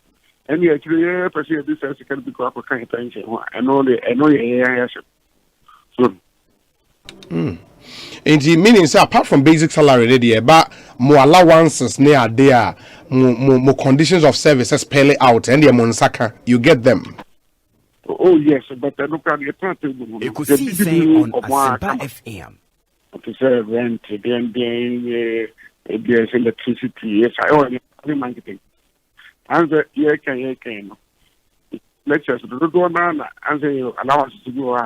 And you actually perceive this as can be got for kind of attention. I know the so. And the meaning is apart from basic salary, there but more allowances near there, more conditions of service spell out, and the Monsaka, you get them. Oh yes, but I look at the Ekosiisen On Asempa FM. To say rent, then there's electricity. Yes, I only marketing. Answer, can lectures to go on and say allowance to go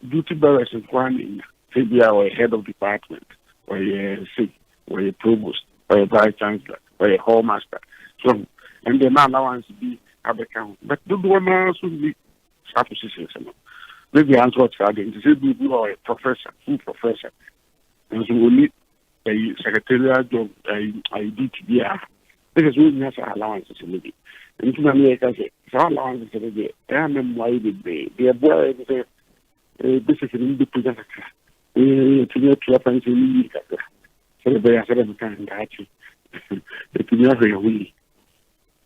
duty bearers in Kwan, maybe our head of department, or a sick, or a provost, or a vice chancellor, or a hall master. So, and then allowance be at the count. But do one should be suppositions. Maybe answer what's adding to say, you are a professor, full professor, and so we need a secretarial job. I do to be a. This is really has allowances in the and to America, so allowances in the air. And why did they boy basically the president to get to a fancy league. So they are 7 times actually. It's never a wee.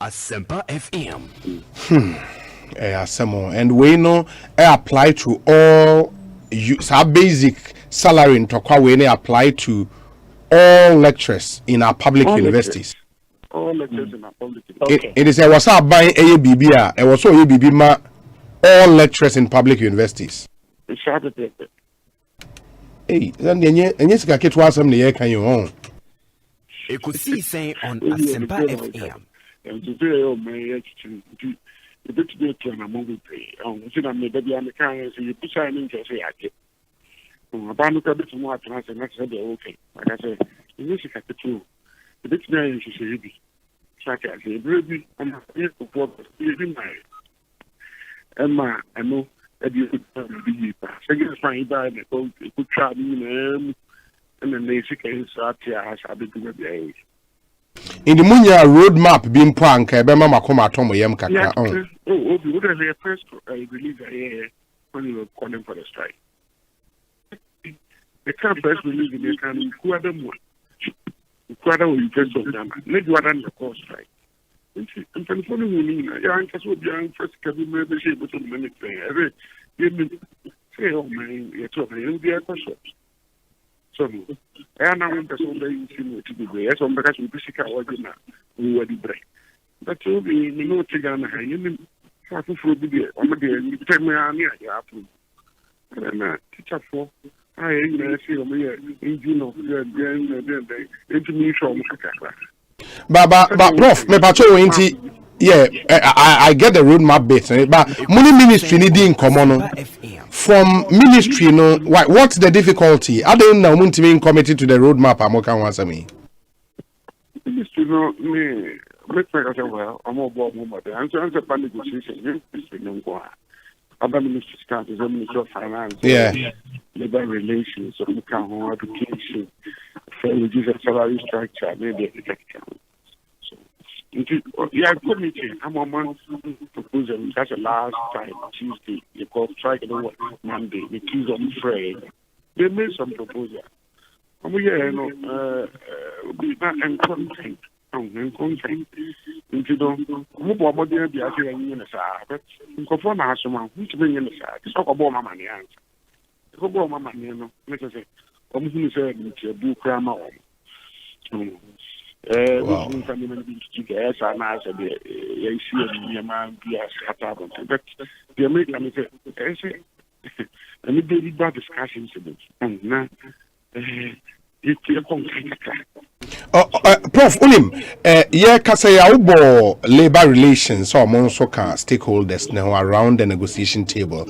Asempa FM. Asemo, and we know apply to all our basic salary in Tokwa we apply to all lecturers in our public universities. All lecturers in our public universities. It is a was our buying ABB, it was so ABB ma all lecturers in public universities. Hey, then yes, I get was some the can you own. Ekosiisen On Asempa FM. And to say, oh, my, the bit to be a movie pay. I made the American, so you push an interest. I get. About look a bit more to us, and that's okay. Like I said, in this is the two. The bit now is a baby. Such as a baby, and here to work, even my Emma, I know that you could be. Second, fine by the boat, you could travel in and then they can start here as I be doing the age. In the Munya roadmap being prank, Bema Makoma Tomo Yam Kaka. Oh, we would have a press release when you were calling for the strike. The current press release in the can quite one. Quite a way press of them. Let you run the course strike. And for the following meaning, young Castle Young first cabin membership with a minute. Say, oh, man, you're talking to the shops. So, I know that somebody to be there. So, because we basically we were the break. But so we know Tigana, you have to be there. I'm again, you tell me I'm here. And teacher for I see me in of the information. But Prof, me pacho inti. Yeah, I get the roadmap bit, but money ministry needing common from ministry. No, what's the difficulty? I don't know. Munti committed to the roadmap. I'm okay. Answer me. Ministry no me. Let's make us well. I'm all about more. The answer negotiation. Ministry no go. Other ministries can't. Is Ministry of Finance. Yeah. Labor relations, or education, reduce salary structure, maybe education. Yeah, committee. I'm on one proposal. That's the last time Tuesday. You call strike on Monday. The Tuesday on Friday. They made some proposal. Yeah, no, be not in content. In content. You know, who bought the idea in the side, but in conform to someone who's bringing in the side. It's not about my money answer. It's about my money, you know. Let's say, I'm going to say, it's a book grammar. Wow. But the American say, and it be bad discussions and now Prof Unim, yeah, Kasaya Ubo labor relations or Monsoka stakeholders now around the negotiation table.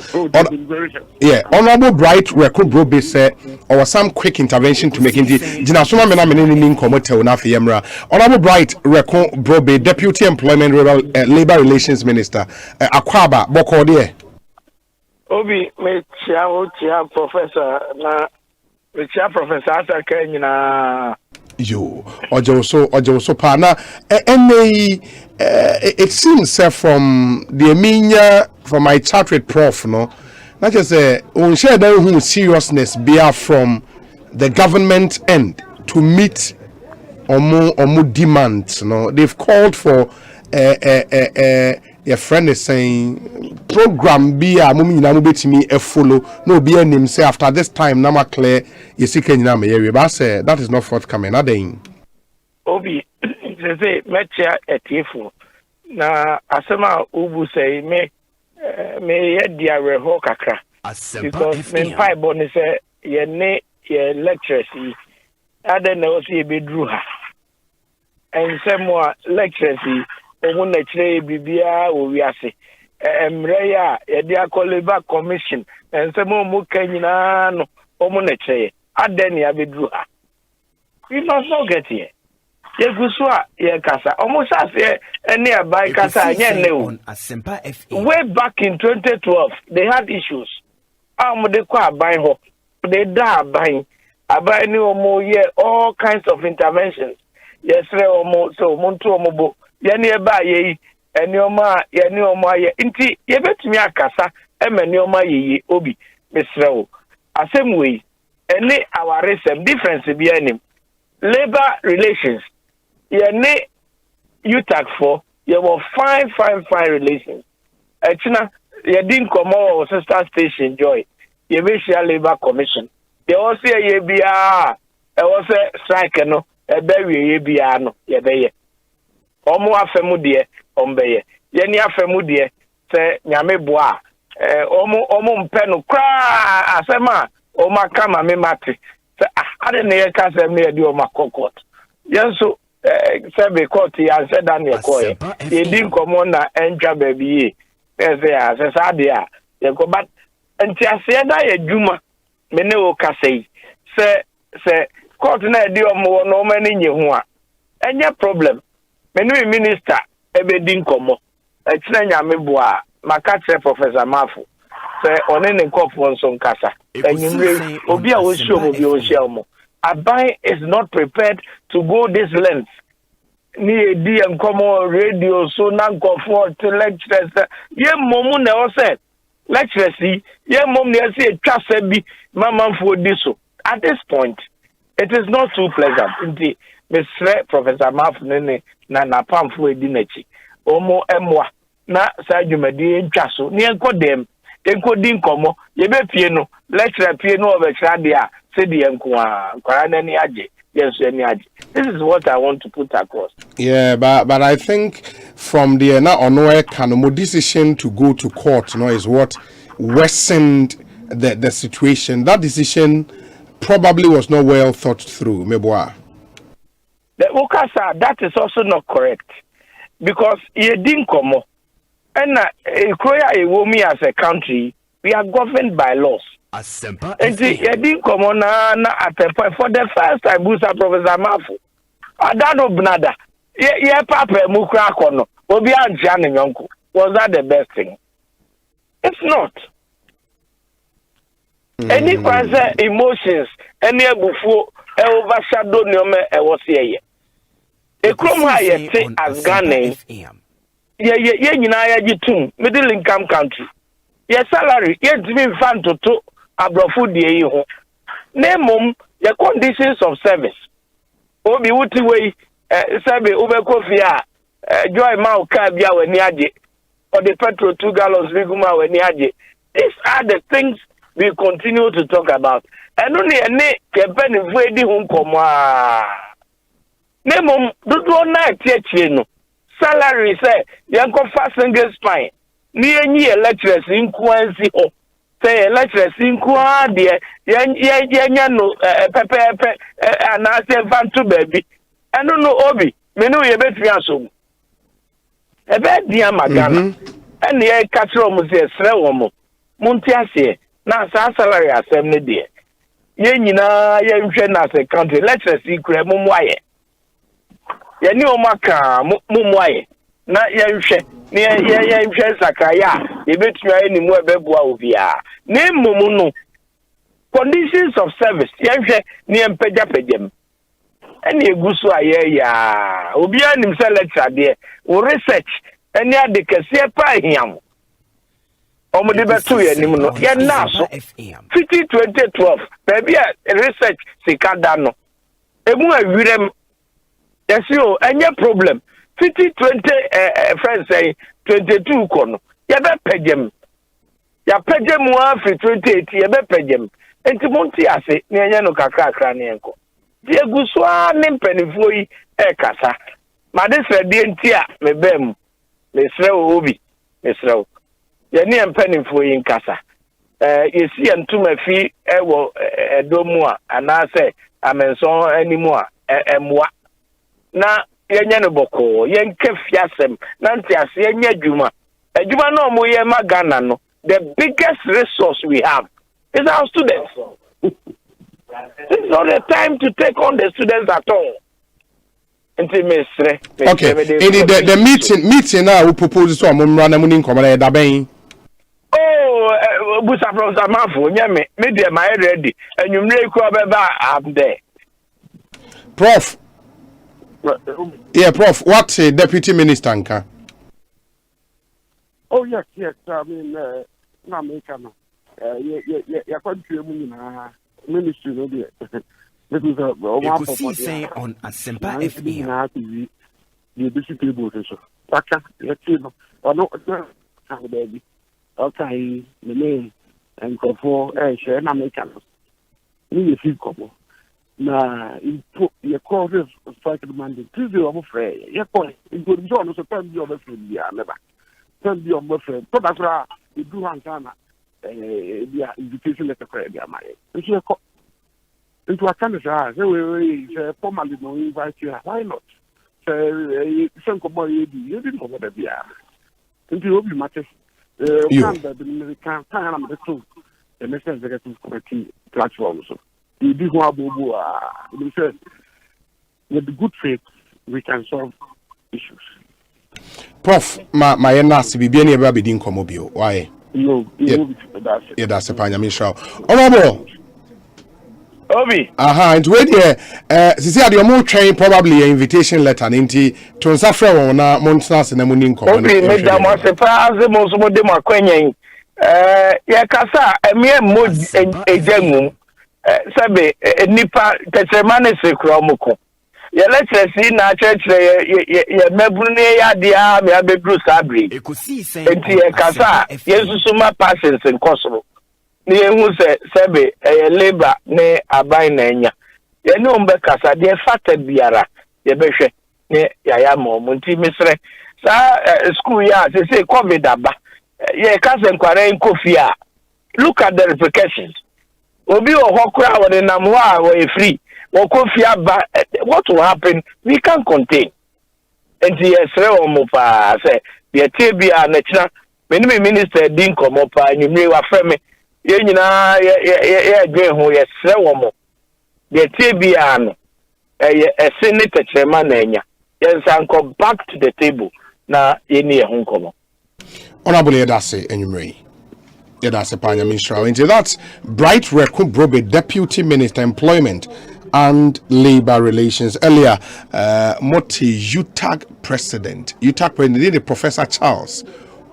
Yeah, Honorable Bright Record Brobe said, or some quick intervention to make it. Jinasuma Menamini Komotel Nafiemra. Honorable Bright Record Brobe, Deputy Employment Labor Relations Minister, Akwaba Bokode. Obi, me chia Professor na. Professor Asaka yo ojo pana it seems from the Eminya from my chat with Prof no not just on share that seriousness be from the government end to meet or more demands no they've called for your friend is saying program be a mummy na betimi e follow no be name say after this time na ma clear you see Kenya me area but say that is not forthcoming again obi say mecha etifo na asema ubu say me ye dia reho kakra because me pai boni say ye ne ye lectures Ada na osi ebedru ha. Ensemwa lectures omu na kire bibia wo wiase. Emre ya yedi akoleba commission. Ensemo mu kanyina no omu na kire. Ada na abedru ha. We must not get here. Yeguswa ye kasa. Omu sase ene abai kasa anye ne on Asempa FM. Way back in 2012, they had issues. They kwa abai ho. They da abai. Abai ni omo ye all kinds of interventions. Yes, omo so muntu omo bo. Yani eba ye eni oma ye. Inti ye betumi akasa emeni oma ye obi mesrewo. Asem way eni awaresem difference bi anim. Labor relations. Ye UTAC for you were fine relations. China, you didn't come over sister station joy. You wish your labor commission. You also say be also strike no, a berry be no, ye be. Omo afemu de ombeye. Ye ni afemu de say nyame boa. Omo mpenu kra asema oma kama me mate. Say ade ne ye ka say me de oma kokot. Yenso Sebe court and said Daniel Coy. He didn't come on and job baby. As Sadia, they go back and said I Juma Meneo Cassay. Say, court na deal more no man in you. And your problem. Menu minister, Ebe didn't come. It's Nanya Meboa, Macatse Professor Mafu. Say, on any cop on some casa. And you really, Obia will show you Shelmo. Abai is not prepared to go this length. Ni di and common radio so nan comfort lecturers. Ye momu ne ose lecturers ye mom ne say twase bi mama for this. At this point, it is not too pleasant. Indeed, Mr. Professor Maf nene na pamfo edi nachi. Omo emwa na sa dwumadi ntwaso. Ni enko dem enko di nkomo ye be pie no lecturer pie no obekra dia. This is what I want to put across. Yeah, but I think from the Kanomo decision to go to court, is what worsened the situation. That decision probably was not well thought through. Meboa. The Okasa, that is also not correct because you didn't come. And as a country, we are governed by laws. Asempa and didn't come on at a point for the first time, Busa Professor Mafu. I don't know, Bnada. Yeah, Papa Mukrakono, Obia Jan and Yonko. Was that the best thing? It's not. Any present emotions, any before overshadow Nome, I was here. A crumb as Ghana. Yeah, middle income country. Your salary, yet me fan to abrofu die ho name your conditions of service obi wuti we sabe ubekofie joy ma o ka bia wani age or the petrol 2 gallons biguma wani age. These are the things we continue to talk about and only ene kepeni vuedi hu nkomo name dodo na tie no salary say yanko fast single spine ni enyi lecturers inquency ho say lecturers inqua de yenya no pepe na say fantu baby eno no obi me no ye betwi asom e be dia magana ene ye katro mu say sre wo mo munti ase na salary asem ne de ye nyina ye nhwe na say country lecturers ikure mu mwaye ye ni o maka mu mwaye na ye nhwe ni ye nhwe sakaya ye betwi aye ni mu ebeboa obia na mumu no conditions of service ye nhwe ni empejapegem ene egusu aye ya obia nim se lecture de o research ene adekase pa hiam omode beto ye nim no ye na so 2012 baby research sikada no emu awirem yesio enye problem 2020 friends say 22 kono ye be pegem ya pegem wa fi 2018 ye be pegem enti monti ase ne enye no kakra ne enko die guso a ne mpanifo yi kasa ma de srade enti a me bem me sre obi me sre ye ne mpanifo yi nkasa yesi entuma fi ewo edomu a ana se amenso anymore emwa na yenye no boko yenke fiasem na ntiase yenye adwuma no mo ye magana no the biggest resource we have is our students. This is not the time to take on the students at all. Okay. The meeting now we propose to amumra na muni nkomara da ben. Oh, busa from Samafo, nyame, me dey my ready. Enwumre ku obeba am there. Prof. Yeah, Prof, what deputy minister nka? Oh yes, I mean na America no. Ya country mu nyina ministry no dey. Ekosiisen On Asempa FM. The basic people so. Paka, let's see no. No, baby. Okay, the name and for share na make am. Ni fi komo. Na you call this strike demand. Tuesday I'm afraid. You call it. You go join so time be over friend ya never. Time be over friend. So that's why you do hand sana the invitation letter for their my. Into a kind of say formally no invite you. Why not? Say some come you didn't know what they are. Into you be matters. Can the can the national executive committee platform so. You do what we said with good faith we can solve issues. Prof, my nasi bibi ni eba bidin komo bio. Why? No, that's a panya misha. Honorable Obi. And wait here. Sisi adi omo train probably an invitation letter ninti to nsafre won na montana se na munin ko. Obi me da mo se pa ze mo so mo de mo akwanyen. Ya kasa emie mo ejangum. Sabe nipa tetremane se kura omoko. Ya lecture si na church ya mebune ya dia me abedru sabri. Ekosiisen Enti ya kasa yesusuma passions nkosoro. Ni ehu se sebe labor ne aban na enya ye ne ombe kasa de fata biara ye behwe ne yaya mo nti misre sa school ya say covid aba ye kasa nkware nkofia. Look at the repercussions. Obi ohokura wode nam wa we free wo kofia ba what will happen we can contain. Enti yesre omo pa say ye tebia na kira me minister din komo pa nyumre wa freme ye nyina ye dwen ho ye sre wo mo de tebia no ese ne tetrema na enya ye nsanko back to the table na ye ne ye ho nkomo. Honorable Yedase Enyumre. Yedase Panya Mishra. Into that's Bright Reku Brobe, Deputy Minister Employment and Labor Relations. Earlier, Moti UTAG President, the Professor Charles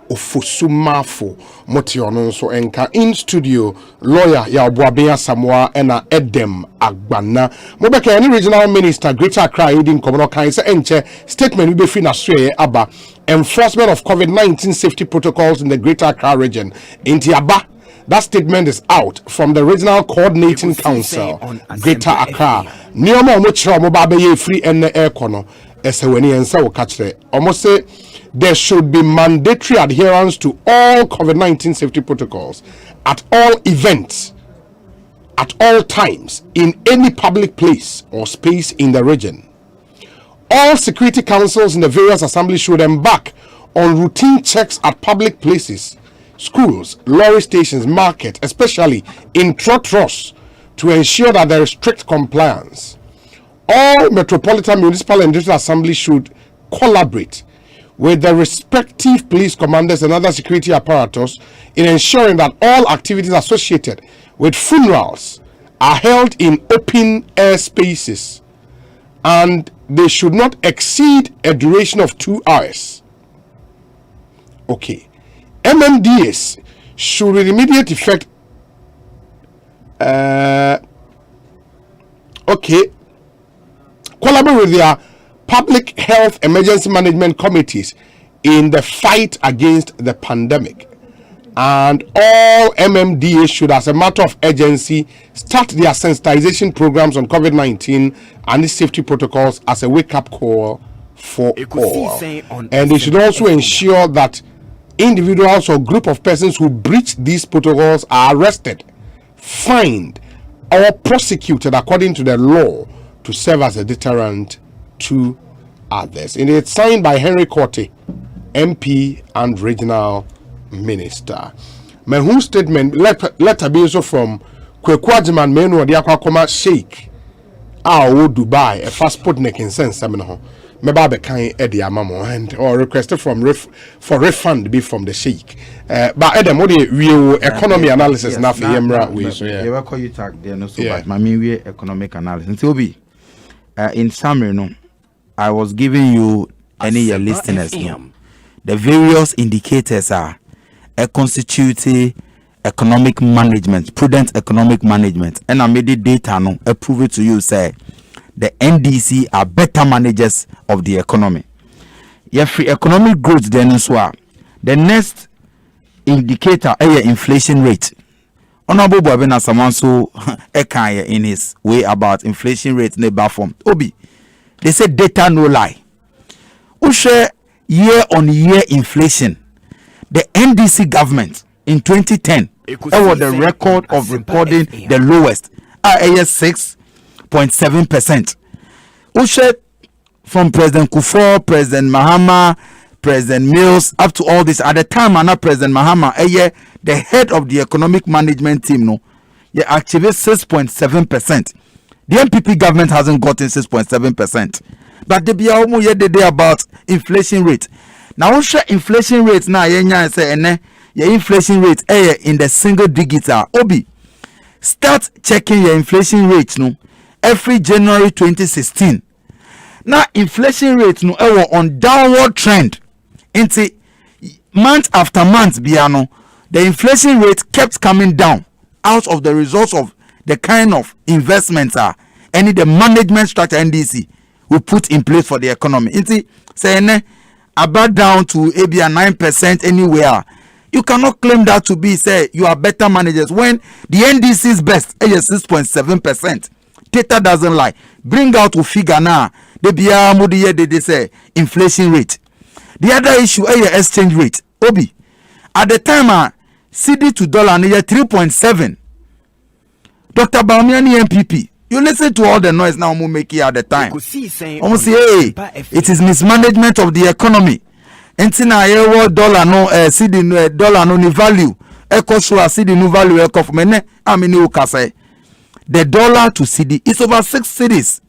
Ofusumafo Motiono so enka in studio lawyer ya Obuabia Samoa ena Edem Agbana Mobeka any regional minister Greater Accra in Komono kan se enche statement we be free na sweye aba enforcement of COVID-19 safety protocols in the Greater Accra region inti aba. That statement is out from the Regional Coordinating Council Greater Accra. Nioma omochira omoba ye free ene air kono eseweni ensa wo kachre almost say there should be mandatory adherence to all COVID-19 safety protocols at all events, at all times, in any public place or space in the region. All security councils in the various assemblies should embark on routine checks at public places, schools, lorry stations, market, especially in trotros, to ensure that there is strict compliance. All metropolitan municipal and district assemblies should collaborate with the respective police commanders and other security apparatus in ensuring that all activities associated with funerals are held in open air spaces and they should not exceed a duration of 2 hours. Okay. MMDAs should with immediate effect collaborate with their public health emergency management committees in the fight against the pandemic, and all MMDAs should, as a matter of urgency, start their sensitization programs on COVID-19 and its safety protocols as a wake-up call for all. And they should also ensure that individuals or group of persons who breach these protocols are arrested, fined, or prosecuted according to the law to serve as a deterrent to others. And it's signed by Henry Korte, MP and regional minister. My whole statement letter be also from Kwekwajiman Menu Diakwakoma Sheikh Dubai, a fast put neck in sense seminar. Meba be kind Eddie Amamo and or requested from for refund be from the Sheikh. But Adam, what the real economy analysis now for Yemra we so yeah. You will call you tag there no so bad. My mean we economic analysis. So be in summary, no, I was giving you any your listeners no, the various indicators are a constitutive economic management, prudent economic management, and I made the data no prove it to you say the NDC are better managers of the economy. Yeah, free economic growth then as well. The next indicator is inflation rate. Honorable Bobena Samanso Ekaya in his way about inflation rate neighbor form. Obi, they say data no lie. Ushe year on year inflation. The NDC government in 2010 was the record of recording the lowest. 6.7%. Ushe from President Kufuor, President Mahama, President Mills, up to all this. At the time, President Mahama, the head of the economic management team, no, activate 6.7%. The MPP government hasn't gotten 6.7%. But they be about inflation rate. Now, Ushe inflation rate now, say your inflation rate in the single digits are Obi. Start checking your inflation rate no every January 2016. Now inflation rate no on downward trend. Into month after month biano, the inflation rate kept coming down out of the results of the kind of investments any the management structure NDC we put in place for the economy. Into saying about down to maybe 9% anywhere. You cannot claim that to be say you are better managers when the NDC's best is 6.7%. Data doesn't lie. Bring out to figure now. They say inflation rate. The other issue is exchange rate. Obi, at the time CD to dollar near 3.7. Dr. Baumiani MPP. You listen to all the noise now we make it at the time. Almost say hey, it is mismanagement of the economy. Entina yewo dollar no CD no dollar no ni value ekosua CD no value ekof mene amini ukase the dollar to CD is over 6 cities.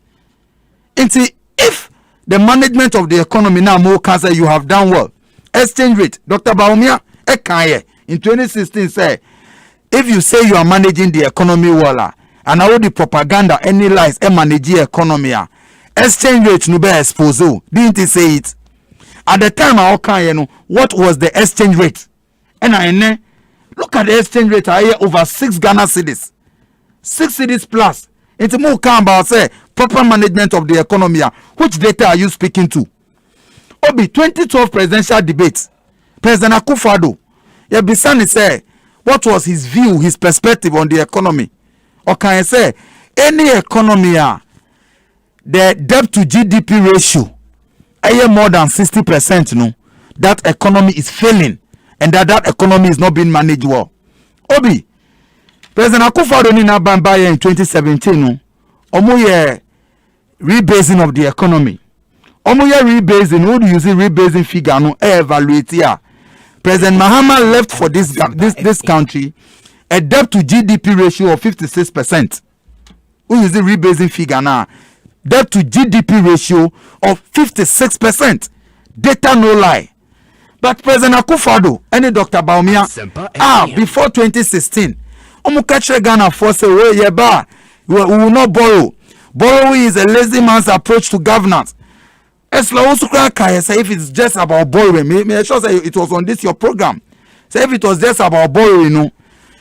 Enti if the management of the economy now more kase you have done well. Exchange rate Dr. Baumia ekaye in 2016 say if you say you are managing the economy well and all the propaganda any lies manage the economy exchange rate no be expose didn't he say it? At the time, what was the exchange rate? And I look at the exchange rate over 6 Ghana cedis. 6 cedis plus. It's more about say proper management of the economy. Which data are you speaking to? Obi 2012 presidential debate. President Akufo-Addo. Bisani say what was his view, his perspective on the economy? Or can I say any economy the debt to GDP ratio more than 60%, no, that economy is failing and that economy is not being managed well. Obi, President Akufo-Addo ni na bambaya in 2017, no, omo rebasing of the economy. Omo rebasing, who do you see rebasing figure no evaluate here? President Mahama left for this country a debt to GDP ratio of 56%. Who is the rebasing figure now? Debt to GDP ratio of 56%. Data no lie. But President Akufo-Addo and Dr. Baumia before 2016, Omukache Ghana for say we will not borrow. Borrowing is a lazy man's approach to governance. Say if it's just about borrowing, me sure say it was on this your program. Say if it was just about borrowing, no,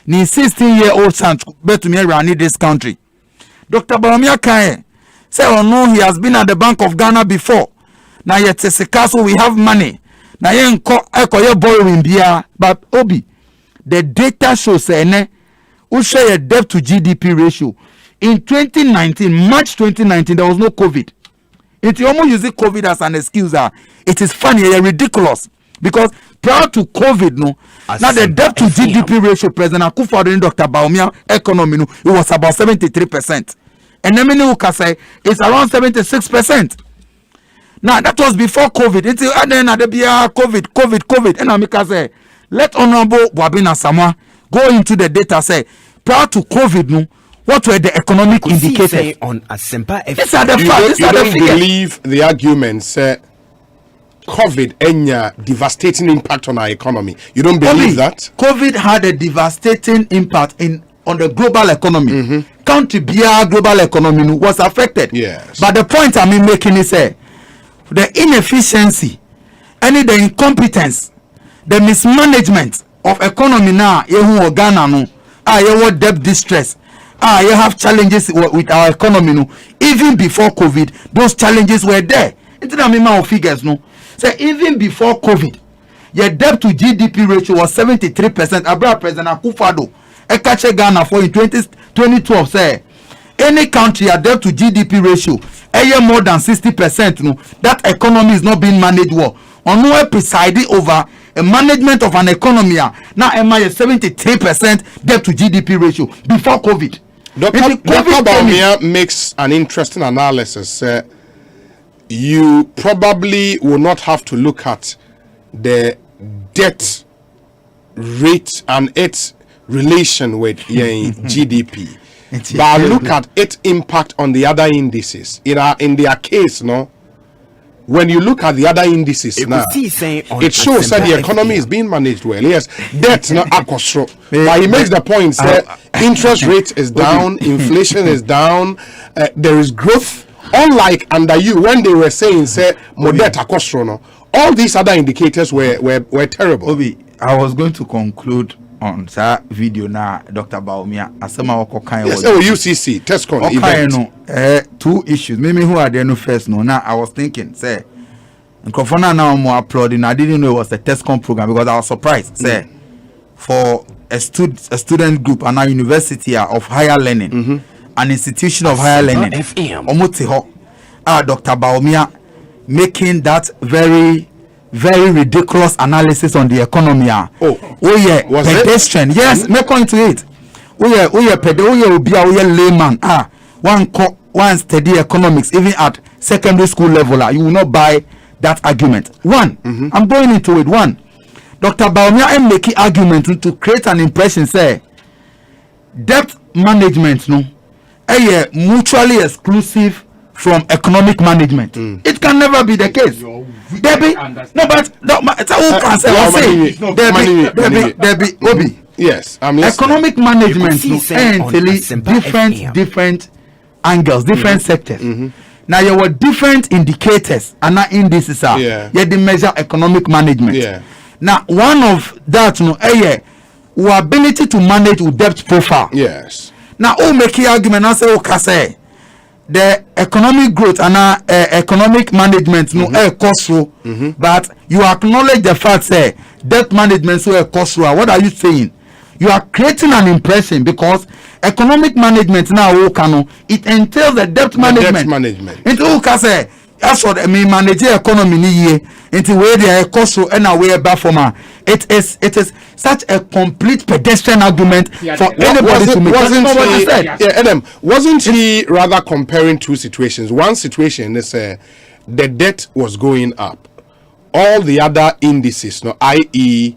ni 16-year-old son bet to me run this country. Dr. Baumia Kaye say, oh no, he has been at the Bank of Ghana before. Now yet say castle we have money. Now you borrowing beer, but Obi, the data shows say who share a debt to GDP ratio in 2019, March 2019, there was no COVID. It almost using COVID as an excuse. It is funny, ridiculous. because prior to COVID, no, now the debt to GDP ratio, President Akufo-Addo and Dr. Bawumia economy, no, it was about 73%. And then many can say it's around 76%. Now that was before COVID. It's then at the COVID. And I can say, let Honorable Wabina Samoa go into the data. Say prior to COVID, no, what were the economic indicators? On Asempa FM. These are the facts. You don't believe the arguments. COVID had devastating impact on our economy. You don't believe that? COVID had a devastating impact on the global economy. Country Bia global economy was affected. Yes. But the point I'm making is the inefficiency, the incompetence, the mismanagement of economy now, Ghana no, you debt distress, you have challenges with our economy no. Even before COVID, those challenges were there. It's the amount of figures no. So even before COVID, your debt to GDP ratio was 73%. Abra President Akufo-Addo Ekache Ghana for in 2012 say any country a debt to GDP ratio more than 60%. No, that economy is not being managed well. On no presiding over a management of an economy now am a 73% debt to GDP ratio before COVID. Dr. Bawumia makes an interesting analysis. You probably will not have to look at the debt rate and its relation with GDP, but look at its impact on the other indices. In their case, no. When you look at the other indices now, it shows that the economy is being managed well. Yes, debt not akosro, but he makes the point that interest rate is down, inflation is down, there is growth. Unlike under you, when they were saying say debt akosro, no, all these other indicators were terrible. Obi, I was going to conclude on that video now, Dr. Bawumia. Asema Okokai. Yes, UCC TESCON event. Two issues. Maybe who are there no first no. Now I was thinking, say, Nkofona now more applauding. I didn't know it was the TESCON program because I was surprised. Say, for a student group and a university of higher learning, an institution of higher learning, Omotiho, Dr. Bawumia making that very ridiculous analysis on the economy. Was pedestrian. It? Yes, make on to it. Layman. One study economics, even at secondary school level. You will not buy that argument. One, I'm going into it. One, Dr. Bawumia am making argument to create an impression. Say, debt management, no, mutually exclusive from economic management. It can never be the case. Obi. Yes, I'm listening. Economic management different angles, different sectors. Now you were different indicators and not indices are. They measure economic management. Now one of that our ability to manage with debt profile. Yes. Now make the argument and say the economic growth and economic management cost through, but you acknowledge the fact say debt management so cost through. What are you saying? You are creating an impression because economic management now it entails the debt management. Into say that's what I mean. Manage the economy into where the cost through and away performer. It is such a complete pedestrian argument for anybody to make. Wasn't he rather comparing two situations? One situation is the debt was going up. All the other indices, i.e.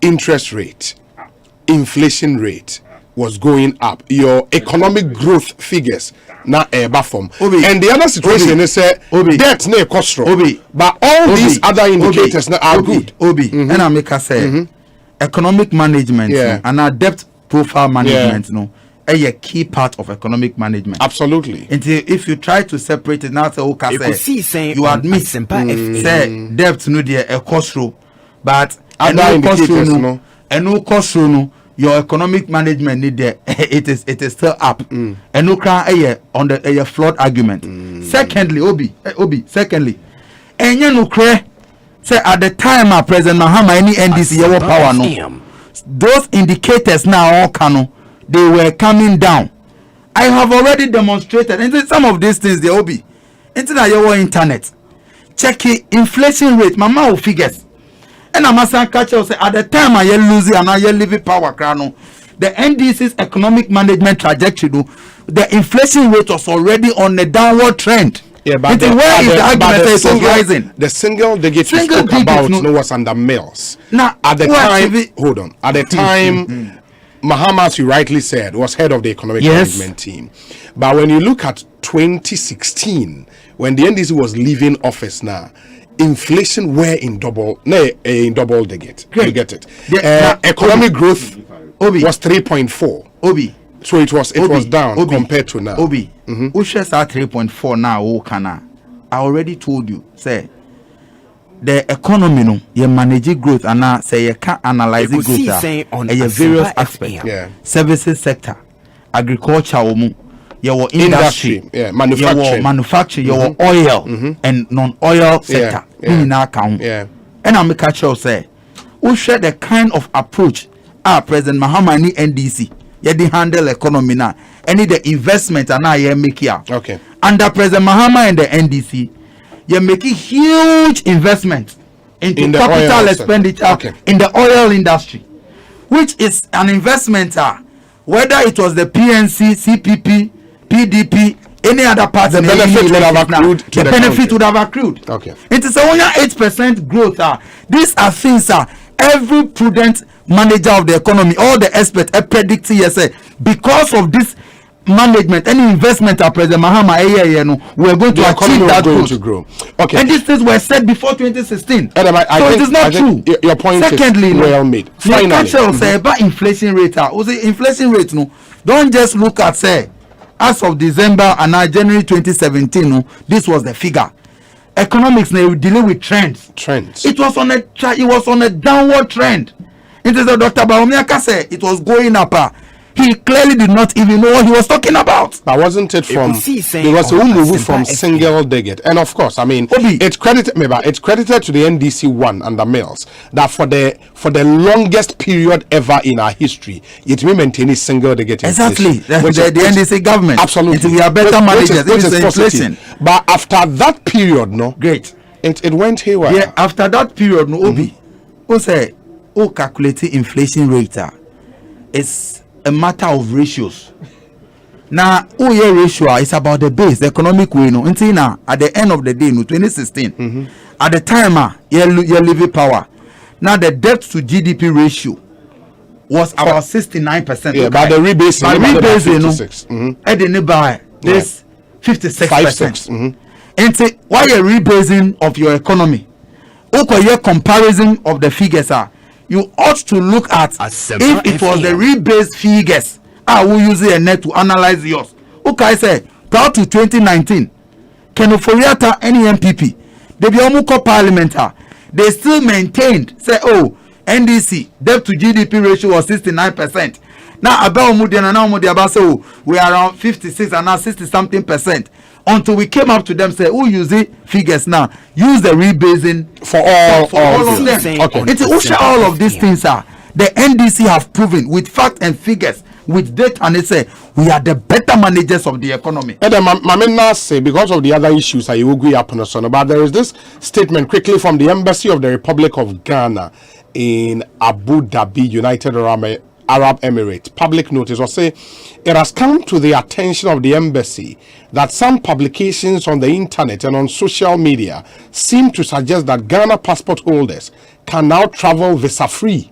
interest rate, inflation rate, was going up. Your economic growth figures na form. And the other situation is debt na cost. But all these other indicators are good. And I make us say economic management and our debt profile management a key part of economic management. Absolutely. Until if you try to separate it now, say you admit say debt no there a cost, but other indicators no cost your economic management need there. It is still up. And no cry on the flawed argument. Secondly, Obi. And you no cry say at the time President Mahama any NDC your power no. Those indicators now all they were coming down. I have already demonstrated into some of these things they Obi. Into your internet. Check it, inflation rate, mama figures. And I'm asking catcher say at the time I lose and I leave power crown. The NDC's economic management trajectory, the inflation rate was already on a downward trend. Yeah, but where is the argument that it was rising? The single digit you spoke about was under Mills. Now, at the time, hold on. At the time, Mahama, as you rightly said, was head of the economic management team. But when you look at 2016, when the NDC was leaving office now, inflation were in double digit. You get it? Economic growth was 3.4. So it was down compared to now. Ushes are 3.4 now. I already told you, say the economy no you manage growth and now say you can analyze growth on various aspects. Services sector, agriculture, your industry, manufacturing, your oil and non-oil sector. And I'm catch you say, who share the kind of approach President Mahama ni NDC. The handle economy now. Any the investment and now you make here. Okay. Under President Mahama and the NDC, you're making huge investment into capital expenditure in the oil industry, which is an investment. Whether it was the PNC, CPP, PDP, any other part, the benefit would have accrued. Okay. It is only 8% growth. These are things. Every prudent manager of the economy, all the experts are predicting because of this management, any investment at President Mahama, we are going to achieve that growth. Okay. And these things were said before 2016. So it is not true. Your point Secondly, is well made. Finally, say about inflation rate. Inflation rate, don't just look at say as of December and now January 2017. This was the figure. Economics now deal with trends. It was on a downward trend. It is a Dr. Bawumia said it was going up. He clearly did not even know what he was talking about. But wasn't it from because we moved from single digit, and of course, I mean, it's credited to the NDC one under Mills that for the longest period ever in our history, it may maintain a single digit. Exactly, the NDC government. Absolutely, we are better managers. Which is inflation. But after that period, it went haywire. Yeah, after that period, who say calculating inflation rate is a matter of ratios. Now, ratio is about the base, the economic way. Until now, at the end of the day, 2016, at the time, you living power. Now, the debt to GDP ratio was about 69%. Yeah, by the rebasing, I didn't buy this 56%. Until why a rebasing of your economy? Your comparison of the figures you ought to look at Asempa if it was the rebased figures. I will use a net to analyze yours. Okay, say prior to 2019, Kenoforiata any MPP, they be almost parliament. They still maintained say NDC debt to GDP ratio was 69%. Now about we are around 56 and now 60 something percent. Until we came up to them, say, who use the figures now? Use the rebasing for all of them. It's all of these things the NDC have proven with fact and figures, with data, and they say we are the better managers of the economy. And then say because of the other issues I will agree upon but there is this statement quickly from the Embassy of the Republic of Ghana in Abu Dhabi, United Arab Emirates. Public notice or say it has come to the attention of the embassy that some publications on the internet and on social media seem to suggest that Ghana passport holders can now travel visa free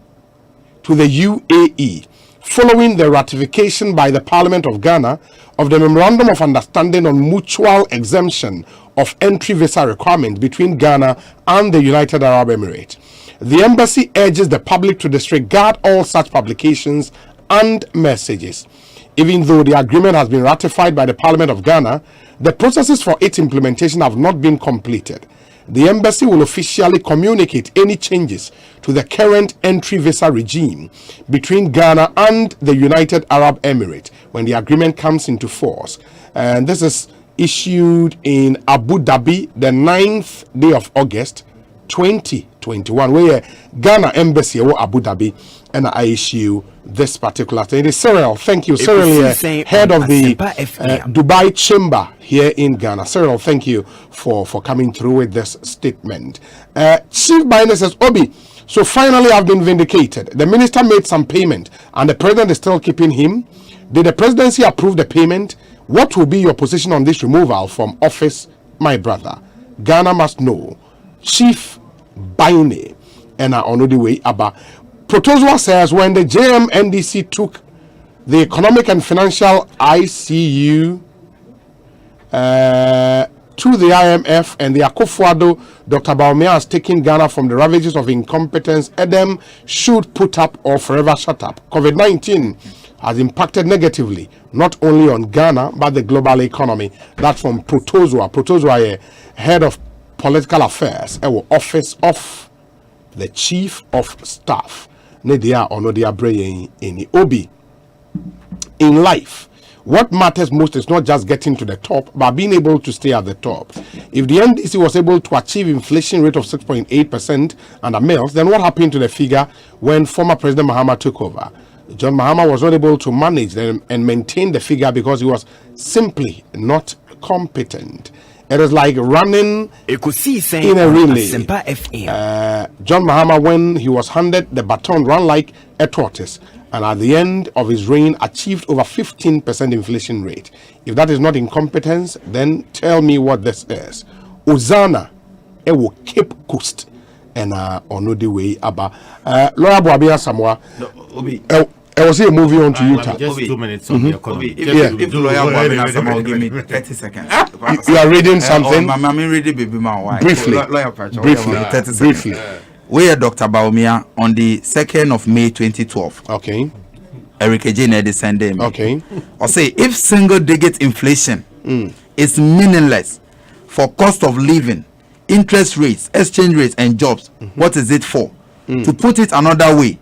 to the UAE following the ratification by the Parliament of Ghana of the Memorandum of Understanding on Mutual Exemption of Entry Visa Requirements between Ghana and the United Arab Emirates. The embassy urges the public to disregard all such publications and messages. Even though the agreement has been ratified by the Parliament of Ghana, the processes for its implementation have not been completed. The embassy will officially communicate any changes to the current entry visa regime between Ghana and the United Arab Emirates when the agreement comes into force. And this is issued in Abu Dhabi, the 9th day of August, 2021, where Ghana Embassy or Abu Dhabi and I issue this particular thing. It is Cyril. Thank you, Cyril, head of the Dubai Chamber here in Ghana. Cyril, thank you for coming through with this statement. Chief Biner says, Obi, So finally, I've been vindicated. The minister made some payment and the president is still keeping him. Did the presidency approve the payment? What will be your position on this removal from office, my brother? Ghana must know. Chief Baine and on the way about. Protozwa says when the JMNDC took the Economic and Financial ICU to the IMF and the Akufo-Addo, Dr. Bawumia has taken Ghana from the ravages of incompetence. Edem should put up or forever shut up. COVID-19 has impacted negatively not only on Ghana but the global economy. That's from Protozwa. Protozwa, head of political affairs, office of the chief of staff. Nedia Onodia Breye in Obi. In life, what matters most is not just getting to the top, but being able to stay at the top. If the NDC was able to achieve inflation rate of 6.8% under Mills, then what happened to the figure when former President Mahama took over? John Mahama was not able to manage them and maintain the figure because he was simply not competent. It is like running Ekosiisen in a relay. Asempa FM. John Mahama, when he was handed the baton, ran like a tortoise, and at the end of his reign achieved over 15% inflation rate. If that is not incompetence, then tell me what this is. Ozana, ewo Cape Coast, and on the way aba. Lawyer Boabia Samoa. I was here moving on to Utah. Just 2 minutes on the economy. If lawyer Boabia Samoa give me 30 seconds. You are reading something? I'm reading baby man. Why? Briefly. 30 seconds. Briefly. We are Dr. Bawumia on the 2nd of May 2012. Okay. Eric Ejene sending me. Okay. Or say if single digit inflation is meaningless for cost of living, interest rates, exchange rates, and jobs, what is it for? To put it another way,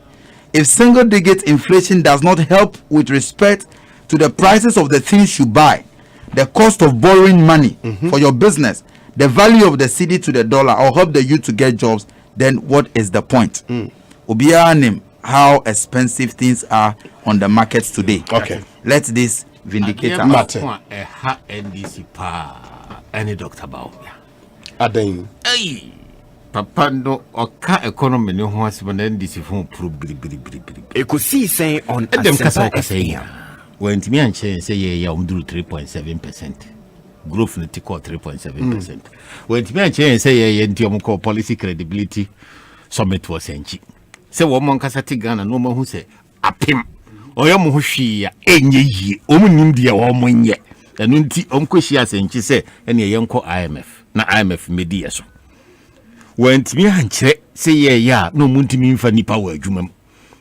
if single digit inflation does not help with respect to the prices of the things you buy, the cost of borrowing money for your business, the value of the cedi to the dollar, or help the youth to get jobs, then what is the point? Obiara name how expensive things are on the markets today. Okay. Let this vindicate our matter. NDC pa any Dr. Bawumia. Adain. Hey, Papa no oka economy no ho asem na NDC fo pro biri. Ekosiisen On Edem kasa Asempa kasa ya. FM. When timi anche say ye ya umduru 3.7%. Growth in the 3.7%. When timi anche say ye nti omko policy credibility summit was enchi. Say wo mon kasa ti Ghana no ma hu say apem. Oya mo hwi ya enye yi. Omunim dia wo mo nye. Enu nti omko hia senchi say ene ye nko IMF. Na IMF medi yeso. When timi anche say ye ya no muntimi mfa nipa wa adwumam.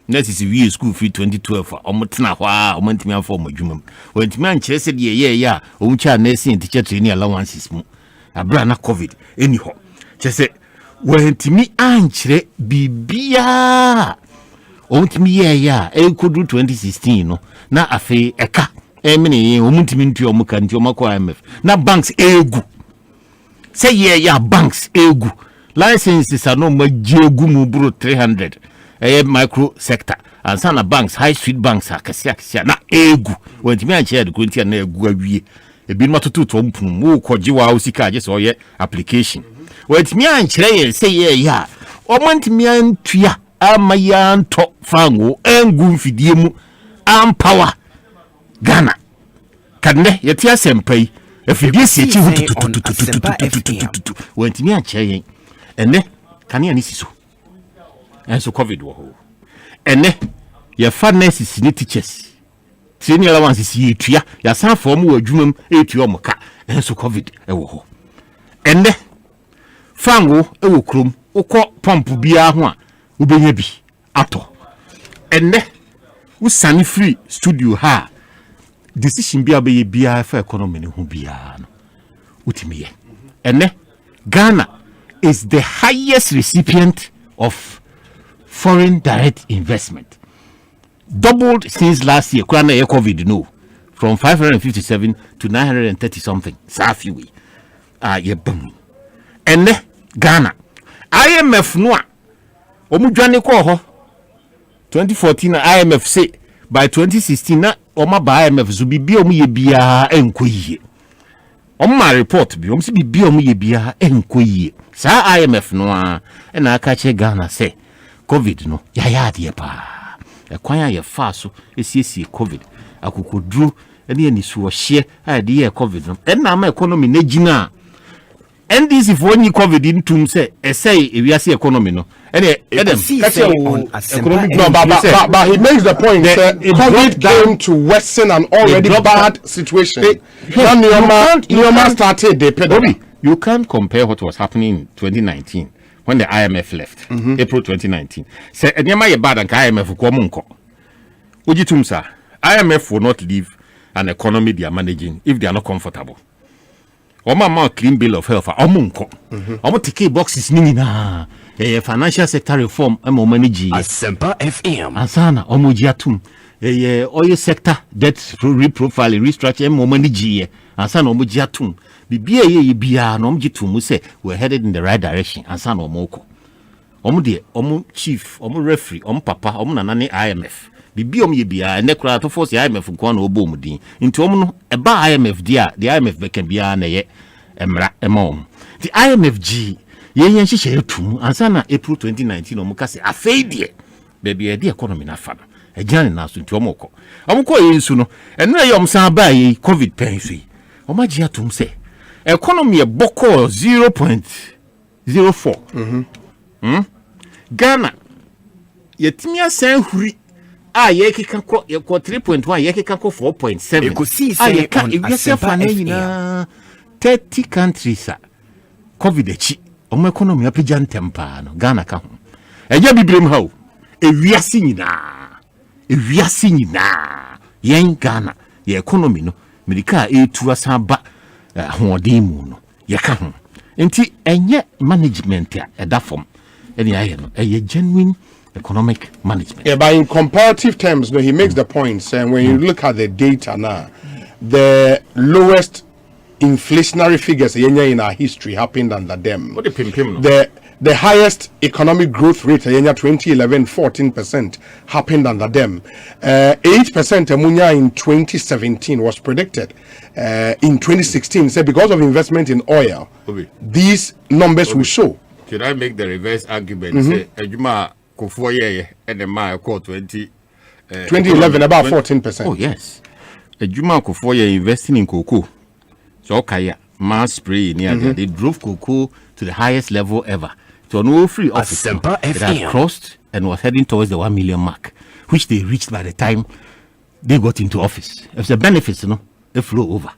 That is we school fee 2012 omotena hwa omantimi afọ adwumam. When timi anche say ye ya omcha nursing teacher training allowances mu. Abra na COVID anyhow. Che when timi anche bibia omtimi ye ya ekodu 2016 no na afi eka emini omtimi ntu omuka nti omako IMF na banks egu say ye ya banks egu licenses are no majegu mu bro 300 micro sector and sana banks high street banks akasia na egu when timi anche de konti na egu awie ebi matoto to mpum wo koje wa osika age so ye application when timi anche ye say ye ya omantimi antua amaya nto fango engu mfidie mu ampower Ghana kadne yeti Asempa yi afidie si echi hutututututututututu when timi anche ye ene kane ani siso enso COVID wo ho ene ye fa nurses ni teachers training allowances ye tua ya san form wo adwumam etua omka enso COVID wo ho ene fango wo krom ukọ pump bia ho a ubenya bi ato ene usani free studio ha decision bia be bia fa economy ne ho bia no utimiye ene Ghana is the highest recipient of foreign direct investment, doubled since last year. Kuna ye COVID no, from 557 to 930 something. Safiwi, ye bum. Ene Ghana, IMF noa. Omujani ko ho. 2014 IMF say by 2016 na oma ba IMF zubi bi omu ye bia enkoyie. Oma report bi omu si bi omu ye bia enkoyie. Sa IMF noa na aka che Ghana say COVID no ya de pa ekwan ya fa so esiesie COVID akokodru ene ni so hye a de COVID no na ma economy na gina NDC for any COVID into say ewiase economy no Ekosiisen On Asempa. No, but he makes the point that COVID came to worsen an already bad situation. Nioma started the pedal. You can't compare what was happening in 2019 when the IMF left, April 2019. Say Nioma ye bad and IMF ko munko. Ujitum sir, IMF will not leave an economy they are managing if they are not comfortable. Oma clean bill of health omunko. Omo take boxes ni na financial sector reform emo manage Asempa FM ansana omo jiatum oil sector debt reprofiling restructure emo manage ansana omo jiatum bibia ye bia na omo jitum say we're headed in the right direction ansana omo ko omo de omo chief omo referee omo papa omo nanane IMF bibia omo ye bia ene kura to force IMF ko na obo mudin nti omo no eba IMF dia the IMF beka bia na ye emra emom the IMF G yen hyehyɛ tum ansana April 2019 omo ka se afeidie baby e de economy na fa no agyan na so nti omo kɔ yensu no eno ye omsan ba yi COVID pen so yi omo agya tum se economy e bɔkɔ 0.04 Ghana yetimi asan huri a ye keka kɔ 3.1 ye keka kɔ 4.7 Ekosiisen On Asempa FM 30 countries COVID echi omo economy apagya ntempa no Ghana ka ho eja bibrem ha o ewiase nyina yen Ghana ye economy no medika etu asaba hoɔden mu no ye ka ho enti enye management a eda form eni aye no eye genuine economic management. Yeah, but in comparative terms, no, he makes the point, and when you look at the data now, the lowest inflationary figures in our history happened under them. What the the highest economic growth rate in 2011, 14% happened under them. 8% amunya in 2017 was predicted. In 2016, say because of investment in oil, these numbers will show. Should I make the reverse argument? Say, Ejuma Kufo ye and the ma call 2011 about 14%. Oh yes. Ejuma Kufo ye investing in cocoa. So kaya mass spray near there. They drove cocoa to the highest level ever. So no free office. Asempa It FM had crossed and was heading towards the 1 million mark, which they reached by the time they got into office. If the benefits, they flow over.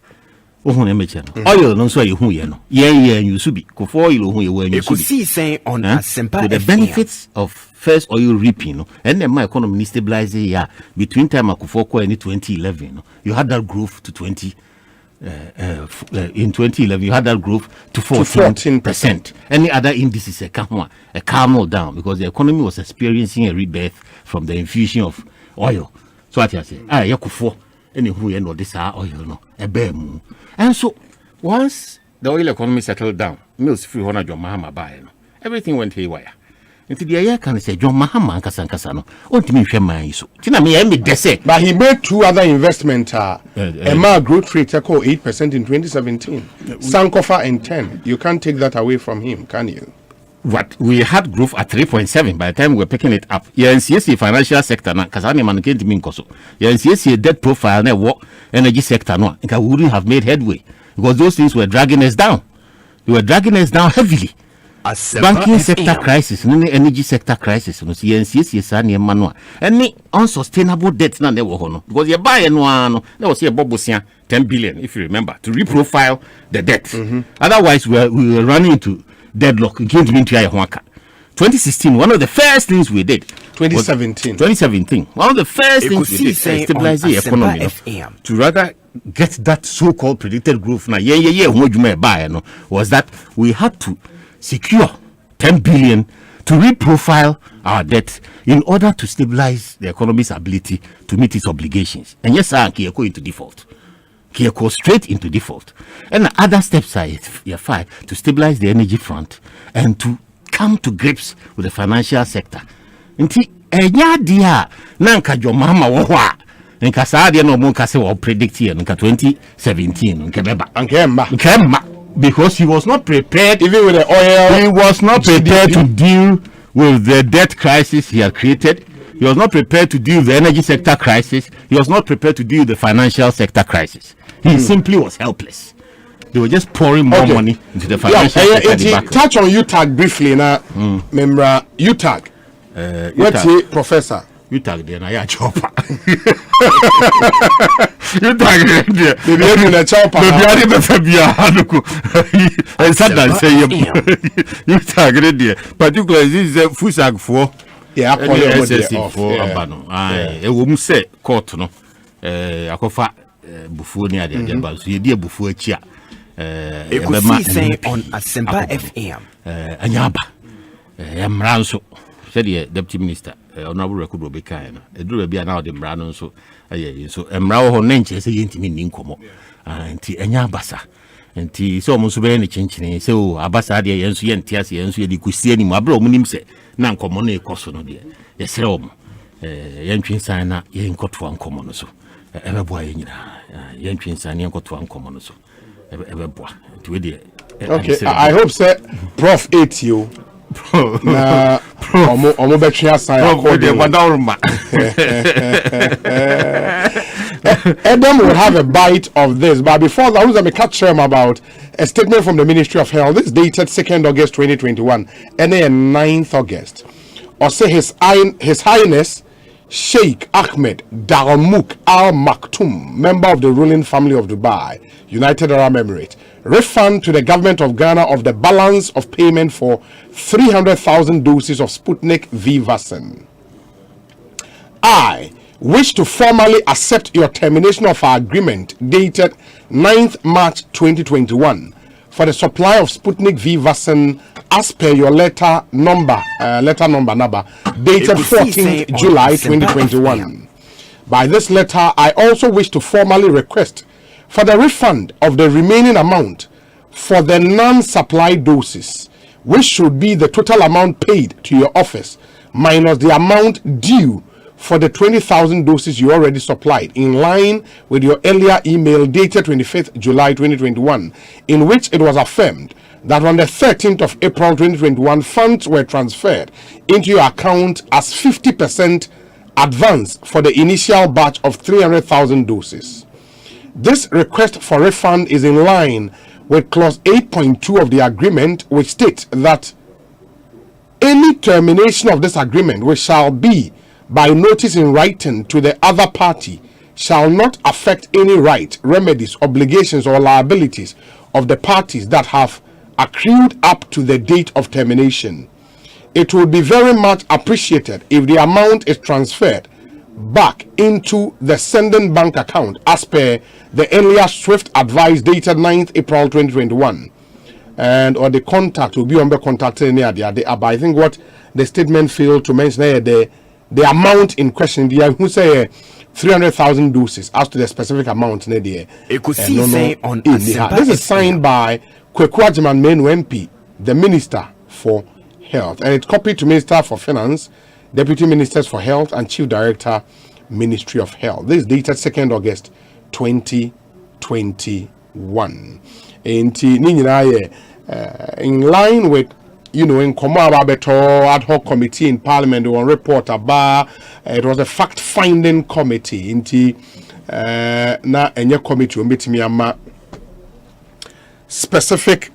Oil no so you no. Yeah, you should be. Ekosiisen On Asempa the FM benefits of first oil reaping, and then my economy stabilized between time Akufo and 2011. You had that growth to 20. In 2011, you had that growth to 14%. Any other indices a calm down because the economy was experiencing a rebirth from the infusion of oil. So what I say, Yakufo, anywho, you know this oil no a bem. And so once the oil economy settled down, mills free honor John Mahama buy everything went haywire. Into the year can say John Mahama Kasankasano. What do you mean, my so? Tina me dese. But he made two other investments. Emma growth rate equal 8% in 2017. Sankofa and 10. You can't take that away from him, can you? What we had growth at 3.7 by the time we were picking it up. Yeah, NCSC financial sector now, because I man can't mean koso. Yeah, NCSC debt profile now what energy sector no. We wouldn't have made headway because those things were dragging us down. They were dragging us down heavily. Banking sector crisis, energy sector crisis, any unsustainable debt na because you buy one, there was a bobosia 10 billion, if you remember, to reprofile the debt. Otherwise, we were running into deadlock. 2016, one of the first things we did. 2017, one of the first things we did stabilize the economy to rather get that so-called predicted growth. Now, was that we had to secure 10 billion to reprofile our debt in order to stabilize the economy's ability to meet its obligations. And yes, Kieko into default. Kieko straight into default. And other steps are five to stabilize the energy front and to come to grips with the financial sector. Nti enya dia nanka jo mama wo ho a nka saa de no mo nka se wo predict here nka 2017 nka beba nkemma because he was not prepared even with the oil. He was not prepared to deal with the debt crisis he had created. He was not prepared to deal with the energy sector crisis. He was not prepared to deal with the financial sector crisis. He simply was helpless. They were just pouring more money into the financial sector. Touch on UTAG briefly now. Memra UTAG. What's it, Professor? UTAG there, I chopper. UTAG there. Maybe in a chopper. Maybe I didn't be a said that say UTAG there. Particularly this is Fusag for. Yeah, I call it SSC for Abano. A woman say court no. Akofa bufu ni ade ade ba so ye die bufu achia. Ekosiisen On Asempa FM. Anyaba. Emra nso. Said the deputy minister honorable record be kind. Eduru bia na o de mra no nso aye so emra ho na nche se yentimi ni nkomo. Nti anyaba sa. Nti so omo so be ne chinchini se o abasa de yenso ye ntiase yenso ye di kusie ni mu abra omo nim se na nkomo na ekoso no de. Yesere omo. Yentwin san na ye nkoto nkomo no so. Ebeboa ye nyina. Yentwin san na nkoto nkomo no so. Ebeboa. Nti we de. Okay, I hope say Prof 8 you. Na omo betwe asan Adam will have a bite of this, but before that, who's going to catch him about a statement from the Ministry of Health? This is dated 2nd August 2021 and then 9th August. Or say His Highness Sheikh Ahmed Dalmouk Al Maktoum, member of the ruling family of Dubai, United Arab Emirates, refund to the government of Ghana of the balance of payment for 300,000 doses of Sputnik V vaccine. I wish to formally accept your termination of our agreement dated 9th March 2021 for the supply of Sputnik V vaccine as per your letter number dated 14th July 2021. By this letter, I also wish to formally request for the refund of the remaining amount for the non-supplied doses, which should be the total amount paid to your office minus the amount due for the 20,000 doses you already supplied, in line with your earlier email dated 25th July 2021, in which it was affirmed that on the 13th of April 2021, funds were transferred into your account as 50% advance for the initial batch of 300,000 doses. This request for refund is in line with clause 8.2 of the agreement, which states that any termination of this agreement, which shall be by notice in writing to the other party, shall not affect any right, remedies, obligations, or liabilities of the parties that have accrued up to the date of termination. It would be very much appreciated if the amount is transferred back into the sending bank account as per the earlier swift advice dated 9th April 2021, and or the contact will be on the contact but I think what the statement failed to mention the amount in question, who say 300,000 doses as to the specific amount. Ekosiisen On Asempa. This is signed by Kweku Agyeman Menu MP, the Minister for Health, and it's copied to Minister for Finance, Deputy Ministers for Health, and Chief Director, Ministry of Health. This is dated 2nd August 2021. In line with, in Komaba ad hoc committee in Parliament, one report about it was a fact-finding committee. Na enye committee umbitimi specific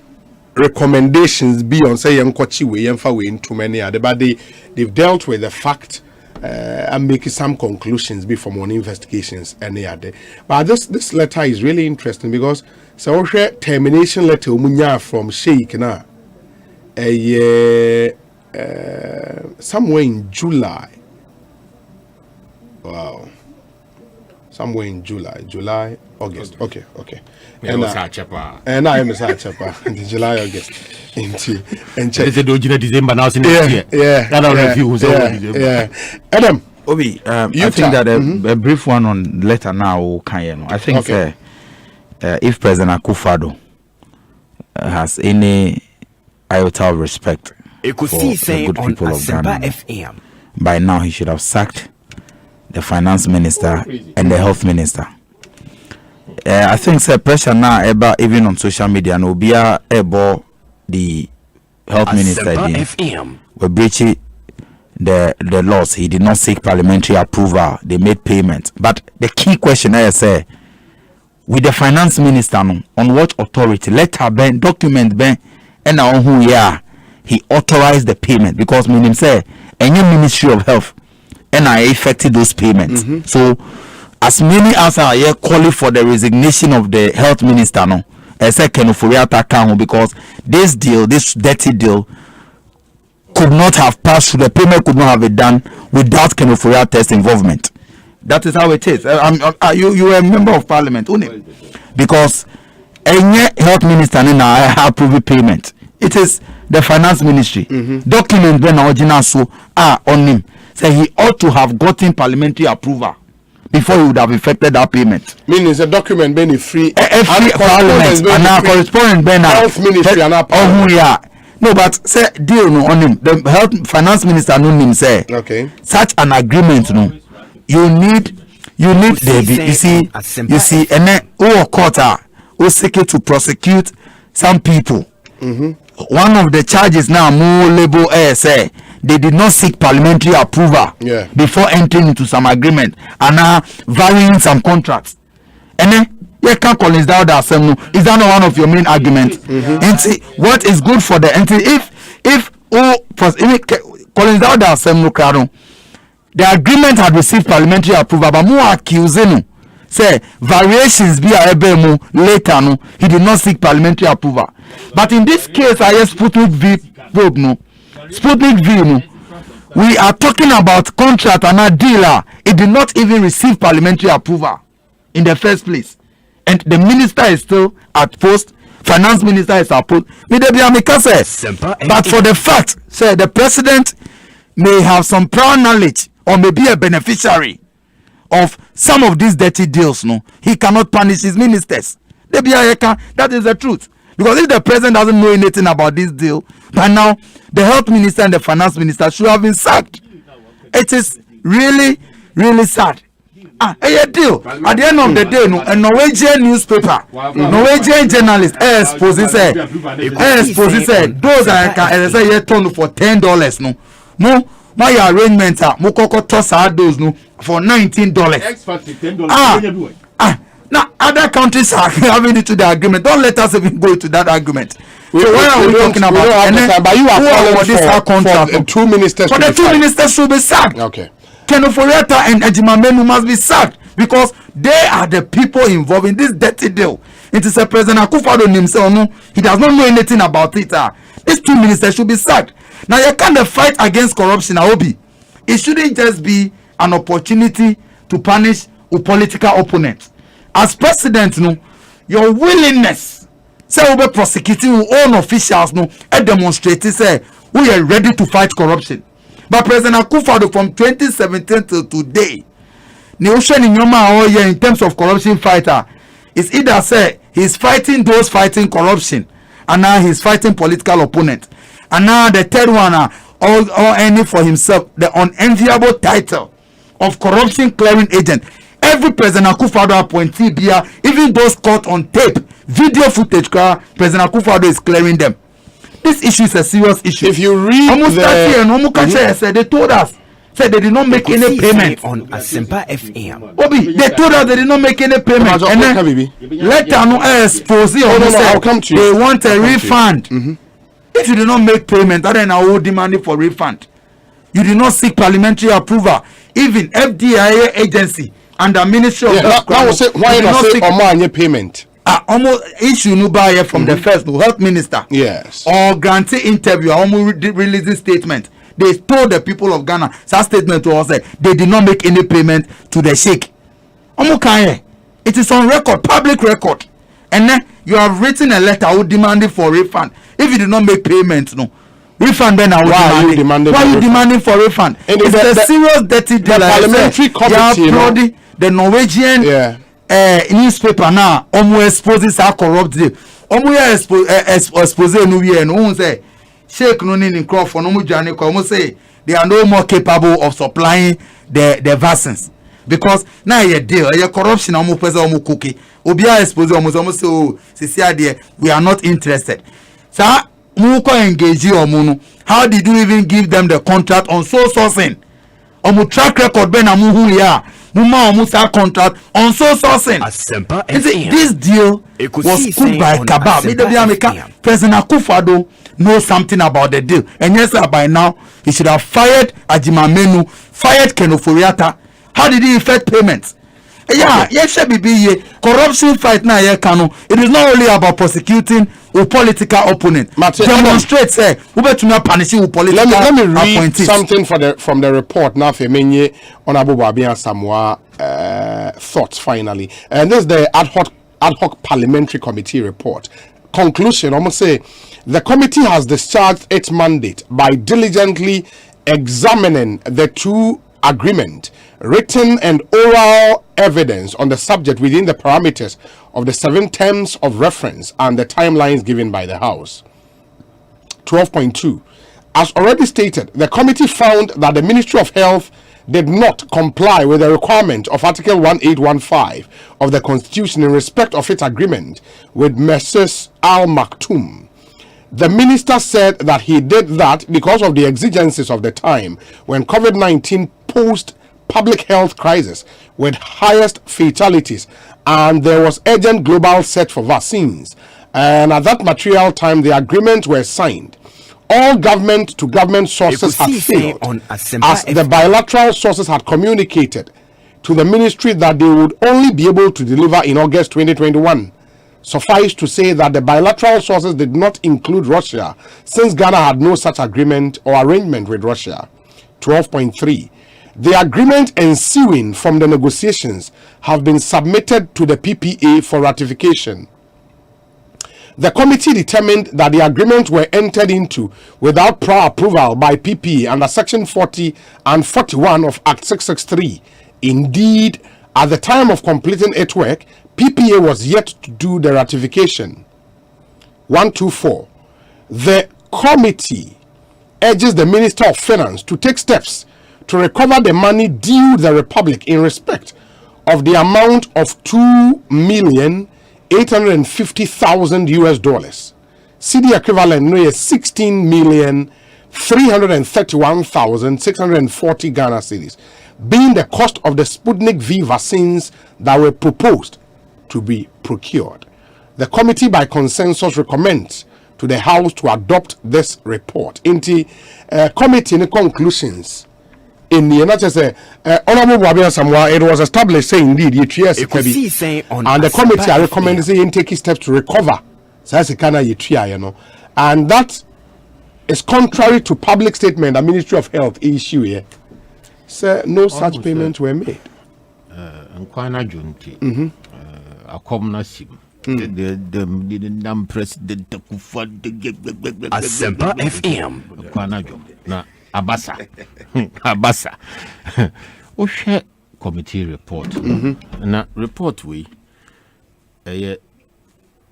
recommendations beyond say yenkochi we yenfa we into many other, but they've dealt with the fact and making some conclusions before more investigations any other. But this letter is really interesting because so termination letter umunya from Sheikh na somewhere in July. Wow. Somewhere in July, August. Okay. And I am in July, August. December now. Yeah. Adam, Obi, I think that a brief one on letter now, I think if President Akufo-Addo has any iota of respect for the good people of Ghana, by now he should have sacked the finance minister and the health minister. I think pressure now even on social media and will be able the health minister we're breaching the laws. He did not seek parliamentary approval. They made payment. But the key question I say, with the finance minister on what authority, letter ben, document ben, and on who he authorized the payment, because meaning say any Ministry of Health and I effected those payments. So as many as are here calling for the resignation of the health minister as a because this deal, this dirty deal, could not have passed through, the payment could not have been done without Kenoforiya test involvement. That is how it is. You are a member of parliament, because any health minister I approve payment. It is the finance ministry. Document when original so on him. Say he ought to have gotten parliamentary approval before he would have effected that payment. Meaning the document being free parliament and our correspondent ben health ministry and no, but say deal no on him. The health finance minister no him say such an agreement no. You need the you see and then court who seek to prosecute some people. One of the charges now more label say they did not seek parliamentary approval before entering into some agreement and now varying some contracts. And then you can't call it down that Asempa. Is that not one of your main arguments? And see what is good for the entity if calling down that Asempa, the agreement had received parliamentary approval, but more accusing say variations be able later no he did not seek parliamentary approval. But in this case I have Sputnik V probe no Sputnik V no we are talking about contract and a dealer. It did not even receive parliamentary approval in the first place, and the minister is still at post. Finance minister is at post. But for the fact say the president may have some prior knowledge or may be a beneficiary of some of these dirty deals, no, he cannot punish his ministers. That is the truth. Because if the president doesn't know anything about this deal, by now the health minister and the finance minister should have been sacked. It is really, really sad. A deal. At the end of the day, no, a Norwegian newspaper, Norwegian journalist, those are turn for $10. No, my arrangement mo koko toss those no for $19. Now other countries are having it to the agreement. Don't let us even go to that argument. So what are we talking about? But you are calling for two ministers. For the two ministers should be sacked. Okay. Kenoforiya and Ejimamenu must be sacked because they are the people involved in this dirty deal. It is a President Akufo-Addo himself. No, he does not know anything about it. These two ministers should be sacked. Now you can't fight against corruption, Aobi. It shouldn't just be an opportunity to punish a political opponent. As president, no, your willingness, say we be prosecuting your own officials, no, and demonstrating say we are ready to fight corruption. But President Akufo-Addo from 2017 till today, in terms of corruption fighter, is either say he's fighting those fighting corruption, and now he's fighting political opponent. And now the third one, or any for himself, the unenviable title of corruption clearing agent. Every President Akufo-Addo appointee, even those caught on tape, video footage, President Akufo-Addo is clearing them. This issue is a serious issue. If you read they told us, said they did not make any payment on Asempa FM. Obi, they told us they did not make any payment. And then later no expose. I'll come to you. They want a refund. If you did not make payment, then I will demand for refund. You did not seek parliamentary approval. Even FDIA agency and the Ministry of Health. Why not say Omanye payment? Almost issue no buy from the first health minister. Yes. Or granting interview, almost releasing statement. They told the people of Ghana, that statement was that they did not make any payment to the sheikh. It is on record, public record. And then you have written a letter demanding for refund. If you did not make payment, no refund, then why are you demanding for refund? It's a serious dirty deal. Parliamentary committee, the Norwegian newspaper now almost exposes how corrupt they. Almost expose no we and say Sheikh no need in crop for no mujane ko say they are no more capable of supplying the vaccines because now a deal a corruption almost person almost cookie obi expose almost say oh sisi ade we are not interested. So muko engage omuno. How did you even give them the contract on sole sourcing? Omu track record ben amuhu ya. Muma omusa contract on sole sourcing. Asempa This deal was put by Kabab. President Akufo-Addo knows something about the deal. And yes, by now he should have fired Ajimamenu, fired Kenoforiata. How did he effect payments? Yeah, yes, corruption fight now. It is not only about prosecuting a political opponent. Demonstrate, say, punish political. Let me read something from the report now. Femenye Honorable Babia Samoa thoughts finally, and this is the ad hoc parliamentary committee report. Conclusion: I'm gonna say the committee has discharged its mandate by diligently examining the two agreement, written and oral evidence on the subject within the parameters of the 7 terms of reference and the timelines given by the House. 12.2. As already stated, the committee found that the Ministry of Health did not comply with the requirement of Article 1815 of the Constitution in respect of its agreement with Messrs. Al Maktoum. The minister said that he did that because of the exigencies of the time when COVID-19 posed public health crisis with highest fatalities and there was urgent global search for vaccines. And at that material time, the agreement was signed. All government to government sources had failed as the bilateral sources had communicated to the ministry that they would only be able to deliver in August 2021. Suffice to say that the bilateral sources did not include Russia, since Ghana had no such agreement or arrangement with Russia. 12.3. The agreement ensuing from the negotiations have been submitted to the PPA for ratification. The committee determined that the agreements were entered into without prior approval by PPA under Section 40 and 41 of Act 663. Indeed, at the time of completing its work, PPA was yet to do the ratification. 124. The committee urges the Minister of Finance to take steps to recover the money due the Republic in respect of the amount of $2,850,000 CD equivalent no is 16,331,640 Ghana cedis, being the cost of the Sputnik V vaccines that were proposed to be procured. The committee by consensus recommends to the House to adopt this report. In the committee conclusions, in the United States, Honorable Wabia Samoa, it was established saying indeed Ekosiisen On and the committee Asempa recommends saying taking steps to recover. And that is contrary to public statement the Ministry of Health issue here. So no such payments were made. Nkwana Junti. Akomna sim. The nam president Akufo Asempa FM. Nkwana Jom. Na Abasa. Oshe committee report. Na report we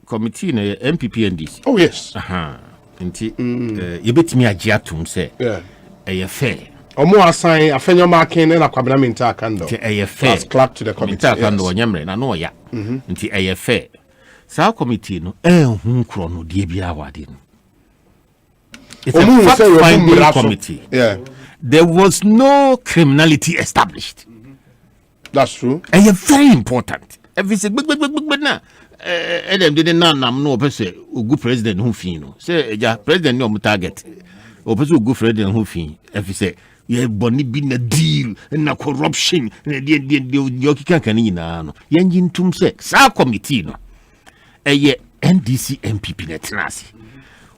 committee na MPP NDC. Oh yes. Nti yebetimi agye atum se fair. Omo assign afenyo marking na kwabena minta kando. Fair. As clerk to the committee. Minta kando onyamre na no ya. Nti fair. Sa committee no hu kro no de bia wade no. It's a fact-finding committee. Yeah. There was no criminality established. That's true. And you're very important. Everything, but now, them didn't know person who president who fee say ja president no target. Or person who president who fee. If you say yeah, bonny been a deal and na corruption and the yoki can no. Yanjin tum say sa committee no. NDC MPP netinasi.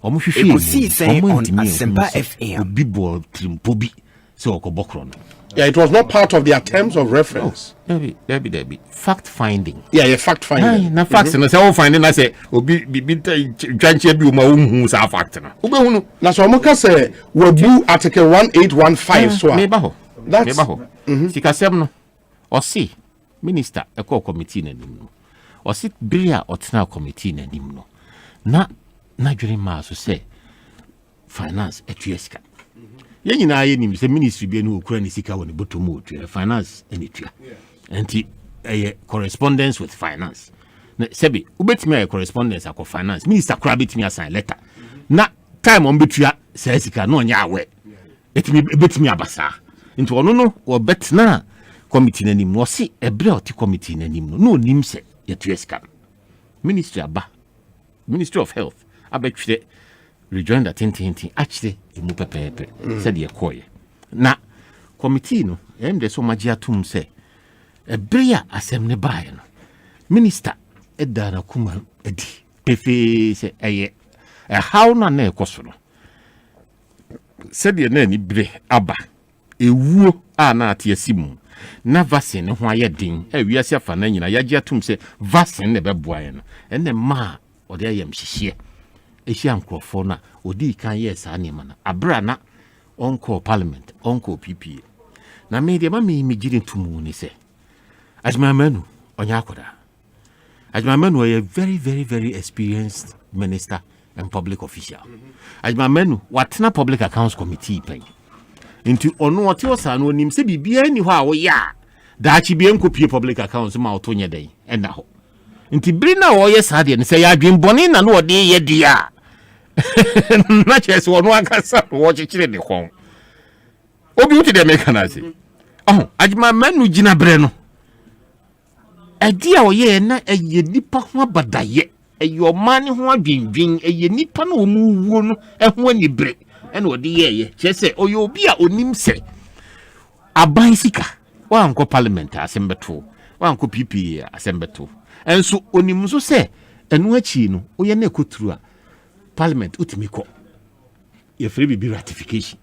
Ekosiisen On Asempa FM. Yeah, it was not part of their terms of reference. Debbie. Fact finding. Yeah, fact finding. Na facts na say finding na say obi bi twanche bi o ma hu sa fact na. Obehunu. Na so mo ka say we bu article 1815 so. Me ba ho. Sikasem no. O si minister e call committee na nim no. O si bria otna committee na nim no. Na dwere ma so say finance etueska. Ye nyina ye nim say ministry bi no okura ni sika woni bottom otua finance enetua. Enti correspondence with finance. Na sebi ubetimi correspondence akọ finance minister kura betimi assign letter. Na time on betua sesika no nya awe etimi abasa nti ono no wo betna committee nanim no se ebre oti committee nanim no nim se yetu esika ministry of health abetwe rejoin that tintin actually emu pepepe said ye koye na committee no de so magia tum se ebre ya asem ne bae no minister edana kuma edi pefe se eye how na ekoso no said ye na ni bre aba ewuo a na ate asimu na vaccine ho ayedin wiase afa na nyina yagi atum se vaccine ne beboa ye no ene ma ode ayam hihie ehia nkrofo na odi kan ye sa anima na abra na onko parliament onko PPA na me de ma me giri ntumu ni se ajmamanu onya akoda ajmamanu a very very very experienced minister and public official ajmamanu watna public accounts committee pen into ono wati osa no nim se bibia ni ho a wo ya da chi bia nkopie public accounts ma otonye den enda ho nti brina wo ye sa de ne se ya adwenbone na no ode ye dia na chese wono akasa wo chichire de kon obi uti de meka na se ajima manu gina bre no adia wo ye na eye nipa ho abadaye eyo mane ho adwendwen eye nipa na omu wuo no ho ani bre ena ode ye chese oyo obi a onim se aban sika wa nko parliament asembeto wa nko PPA asembeto enso onim so se enu achi no oye na ekoturu a parliament utimi ko ye free bi ratification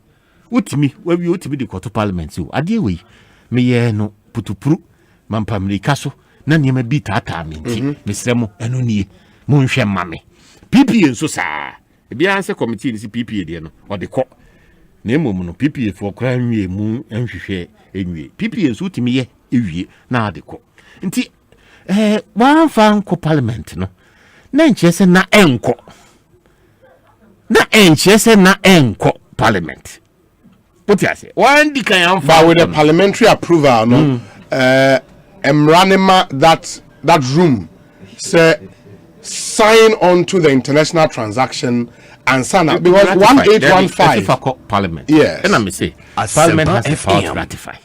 utimi wabi utimi de koto parliament so ade we me ye no putupuru mampamrika so na niam bi tata menti mesremo enu nie monhwe mame PPA nso saa bia se committee ni si PPA de no ode ko na emom no PPA for kra nwie mu enhwehwe enwie PPA nso utimi ye ewie na ade ko nti wan fan ko parliament no na nchese na enko parliament what you say one di kan but with the parliamentary approval no emranima that room say sign on to the international transaction and sign up because 1815 parliament yes and I say parliament has the power to ratify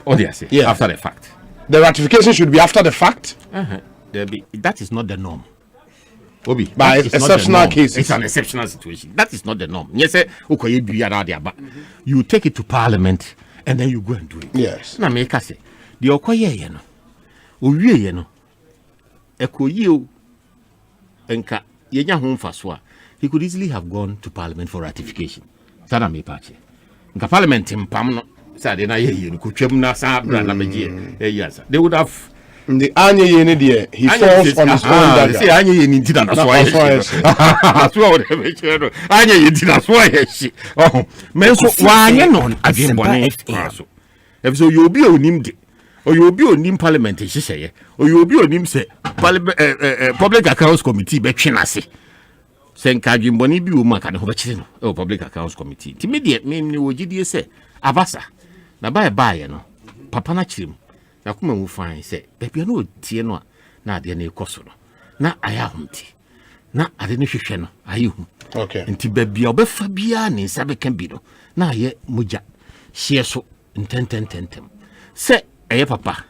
what do you say after the fact the ratification should be after the fact that is not the norm Obi, by exceptional cases. It's an exceptional situation. That is not the norm. Yes, you take it to parliament and then you go and do it. Yes. Na make say the okoye ye no. Owie ye no. Ekoye o enka yenya ho mfaso a he could easily have gone to parliament for ratification. Sana me pache. Nka parliament mpam no say de na ye no kotwam na sa bra na meje yes. They would have the anye yene there he falls on his own dagger. See anye yene nti na so aye. So what be chero. Anye yene nti na so aye shi. Oh, men so wanye no adwenbone so. If so you obi onim de. O you obi onim parliament hihye. O you obi onim se public accounts committee be twe na se. Se nka adwenbone bi o maka ne ho be kire no. O public accounts committee. Ti me de me ni wogidie se abasa. Na bae no. Papa na kirem. Na kuma mu fine say bebia no tie no na ade na ekoso no na aya humti na ade ne hwehwe no ayi hu okay nti bebia obefa bia ne nsa beka bi no na aye moja hie so ntentententem se eye papa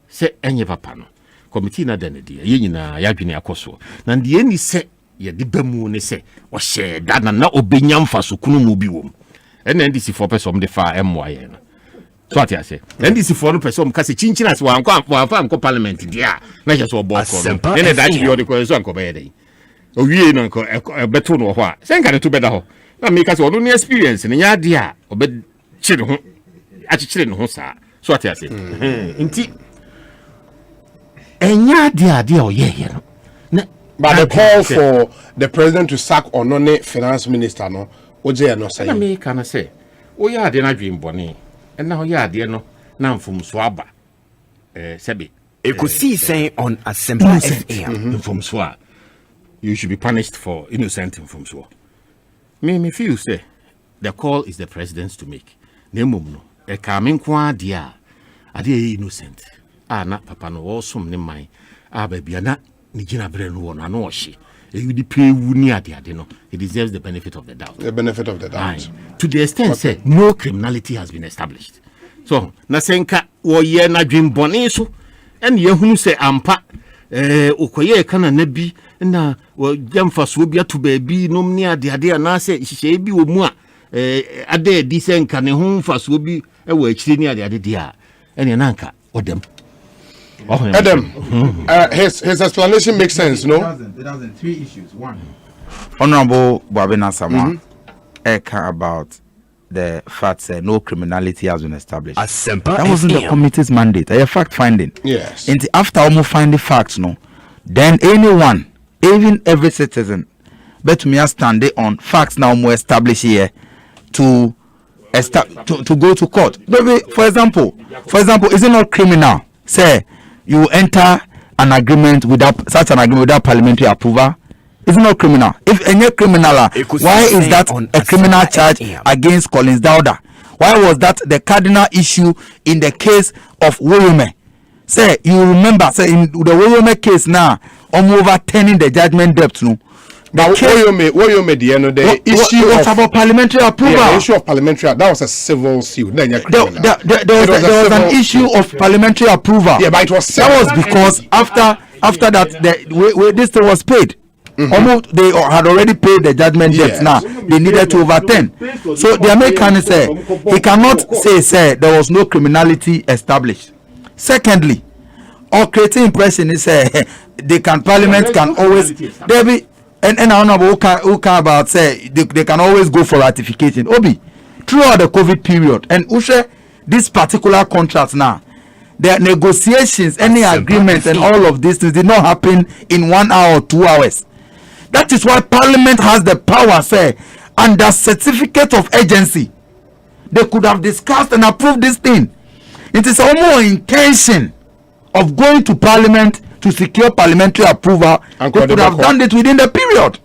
se enye papa no committee na da ne dia ye nyina ya dwene akoso na de ni se ye de bamu ne se o hye da na obenya mfaso kunu mu bi wom ena ndisi for person de fa MY no so what you say ndc for no person ka se chinchina se wan kwa parliament dia na je so obo ko no ne da chi bi ko so anko be dey o wie no ko beto no ho a se nka ne to beda ho na me ka se no experience ne nya dia o be chire ho a chire no ho sa so what you say nti enya dia o ye no na but the call for the president to sack Onone finance minister no oje no say na me ka na say o ya de na dwembone na ho ya de no na mfumso aba sebe Ekosiisen On Asempa FM mfumso a you should be punished for innocent mfumso me feel say the call is the president's to make na mum no e ka me nko ade a ade innocent na papa no wo som ne man a ba bia na ni gina bre no wo na no ohye you the pay near the no, he deserves the benefit of the doubt. The benefit of the doubt. To the extent said no criminality has been established. So nasenka wo ye na dwen bone so and ye hunu se ampa okoye kana na bi na wo jamfa so bia to baabi nom ne ade na se hihye bi wo mu a ade di senka ne ho fa so bi wo akiri ne ade dia ene nanka odem. Adam, his explanation makes sense, no? It doesn't. 3 issues. 1. Honorable Babina Sama about the fact that no criminality has been established. Asempa that wasn't the committee's mandate. A fact finding. Yes. And after almost finding facts, no, then anyone, even every citizen, but me stand on facts now more established here to go to court. Maybe, for example, is it not criminal? Say you enter an agreement without parliamentary approval. Is it not criminal? If any criminal, why is that a criminal charge against Collins Dowda? Why was that the cardinal issue in the case of Woyome? Say you remember, say in the Woyome case now, overturning the judgment debt, no. But Woyome, the issue was about parliamentary approval. Yeah, the issue of parliamentary, that was a civil suit. Then there was an issue of parliamentary approval. Yeah, but it was civil. That was because after that, this thing was paid. Almost they had already paid the judgment debt. Now they needed to overturn. So the American say he cannot say there was no criminality established. Secondly, or creating impression is Parliament can always there be and I don't know who can about say they can always go for ratification. Obi throughout the COVID period and Ushe this particular contract now. The negotiations, any agreement, and all of these things did not happen in 1 hour or 2 hours. That is why Parliament has the power, say, under certificate of agency, they could have discussed and approved this thing. It is almost intention of going to Parliament to secure parliamentary approval. And they could have done it within the period.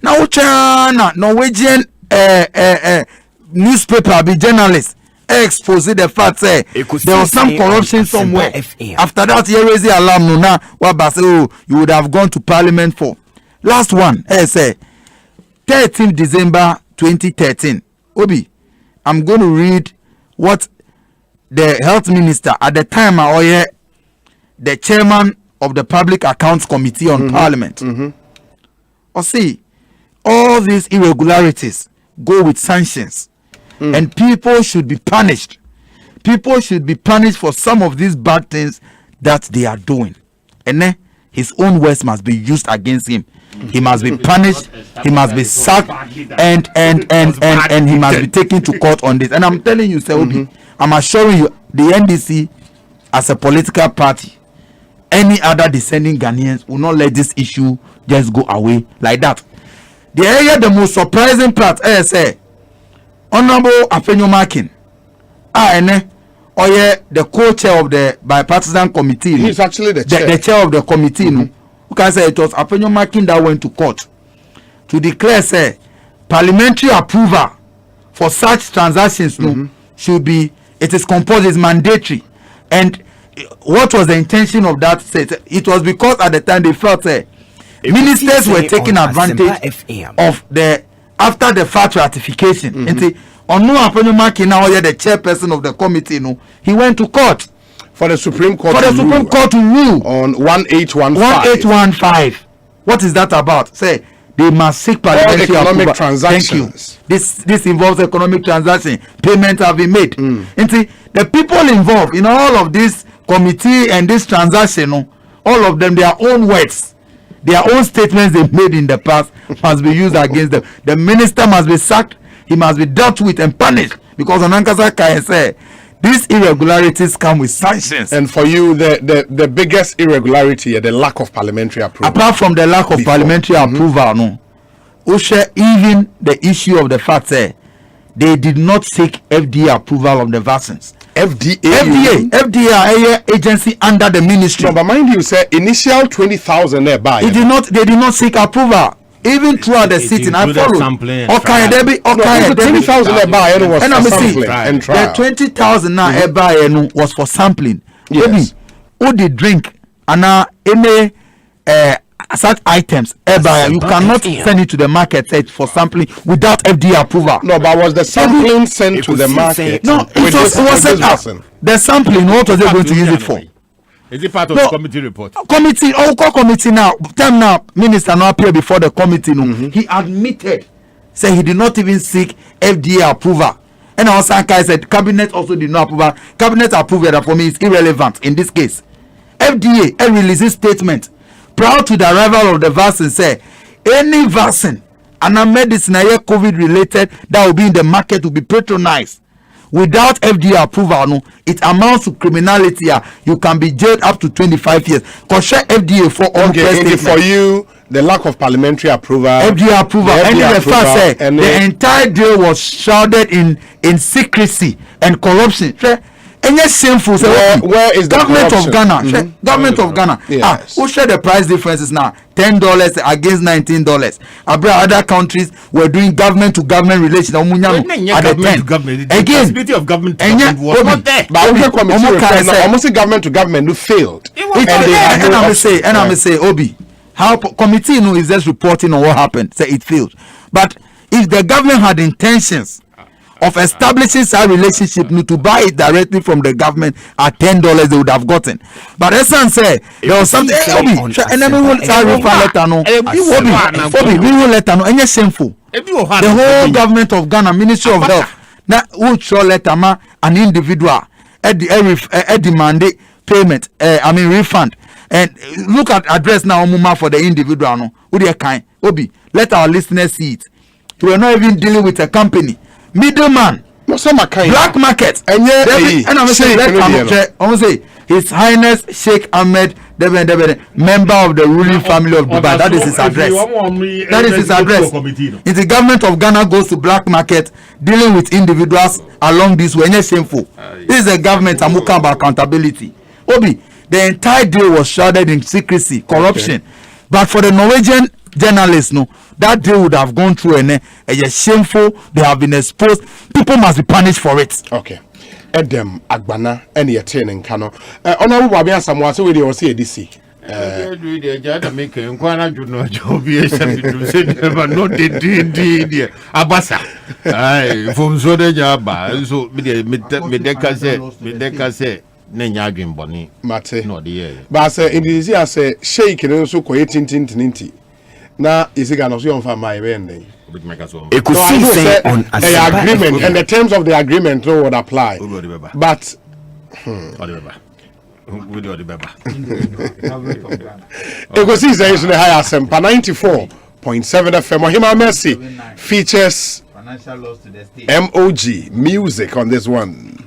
Now, China, Norwegian newspaper, be journalists, expose the fact say there was some corruption somewhere. After that, here is the alarm. No, now what you would have gone to Parliament for. Last one, say 13th December 2013. Obi, I'm going to read what the health minister at the time, the chairman of the Public Accounts Committee on Parliament. Or see, all these irregularities go with sanctions. And people should be punished. People should be punished for some of these bad things that they are doing. And then his own words must be used against him. He must be punished. He must be sacked, and he must be taken to court on this. And I'm telling you, Seobi, I'm assuring you, the NDC, as a political party, any other descending Ghanaians will not let this issue just go away like that. The most surprising part, say. Honorable Afenyo Makin, the co-chair of the bipartisan committee. He's actually the chair. The chair of the committee. No, who can say it was Afenyo Makin that went to court to declare say parliamentary approval for such transactions should be. It is compulsory, it's mandatory. And what was the intention of that? It was because at the time they felt ministers were taking advantage of the. After the fact ratification, and on no Afenyo Makin now the chairperson of the committee, he went to court for the Supreme Court. For the Supreme Court to rule on 1815. 1815. What is that about? Say they must seek parliamentary economic transactions. Thank you. This involves economic transaction. Payments have been made. And the people involved in all of this committee and this transaction, all of them, their own words. Their own statements they made in the past must be used against them. The minister must be sacked. He must be dealt with and punished. Because Anankasa can say these irregularities come with sanctions. And for you, the biggest irregularity is the lack of parliamentary approval. Apart from the lack of parliamentary approval, no. Ushe, even the issue of the fact that they did not seek FDA approval of the vaccines. FDA agency under the ministry. No, but mind you, say initial 20,000 there by. They did not seek approval. Even throughout the sitting, I followed. Okay, 20,000 there by was for sampling and trial. The 20,000 now was for sampling. Yes. Who did drink and any such items, you cannot send it to the market for sampling without FDA approval. No, but was the sampling sent to the market? No, it was sent out. The sampling, what was they going to use it for? Is it part of the committee report? Committee, call committee now. Time now, minister now appear before the committee. He admitted, say he did not even seek FDA approval. And also I said cabinet also did not approve. Cabinet approval that for me is irrelevant in this case. FDA releases statement prior to the arrival of the vaccine say any vaccine and a medicine COVID related that will be in the market will be patronized without FDA approval. No, it amounts to criminality. You can be jailed up to 25 years. Because FDA for all for you, the lack of parliamentary approval, FDA approval, and the fact say the entire deal was shrouded in secrecy and corruption. And yes, shameful. Where is the government corruption? of Ghana? Government of Ghana. Yes. Who share the price differences now? $10 against $19. Other countries were doing government to government relations. At the 10. Again, the of government to government was not there. But almost government to government who failed. And I'm say, Obi, how committee is just reporting on what happened. Say it failed. But if the government had intentions of establishing such relationship to buy it directly from the government at $10 they would have gotten. But Esan said there was something and then we will let her know. We will let her know. And yes, shameful. The whole government of Ghana, Ministry of Health, now would show let an individual demand payment, refund. And look at address now Muma for the individual. No, Obi, let our listeners see it. We are not even dealing with a company. Middleman, black market, and I'm say His Highness Sheikh Ahmed Deben, member of the ruling family of Dubai. That is his address. If the government of Ghana goes to black market dealing with individuals along this way, it's shameful. This is a government amuka about accountability. Obi, the entire deal was shrouded in secrecy, corruption. But for the Norwegian journalists, that deal would have gone through and shameful. They have been exposed. People must be punished for it. Okay. Edem Agbana any attaining Kano. Honorable Wabian Samoa, so we will see a DC. Abasa. From Zode Jaba, so Medeka say. Nenya Boni Mate no the but say in this year say shake and so tinti na is it gonna on for my end Ekosiisen On Asempa agreement and the terms of the agreement no would apply but Ekosiisen is the high Asempa 94.7 FM Ohima Mercy features financial loss to the state. MOG music on this one.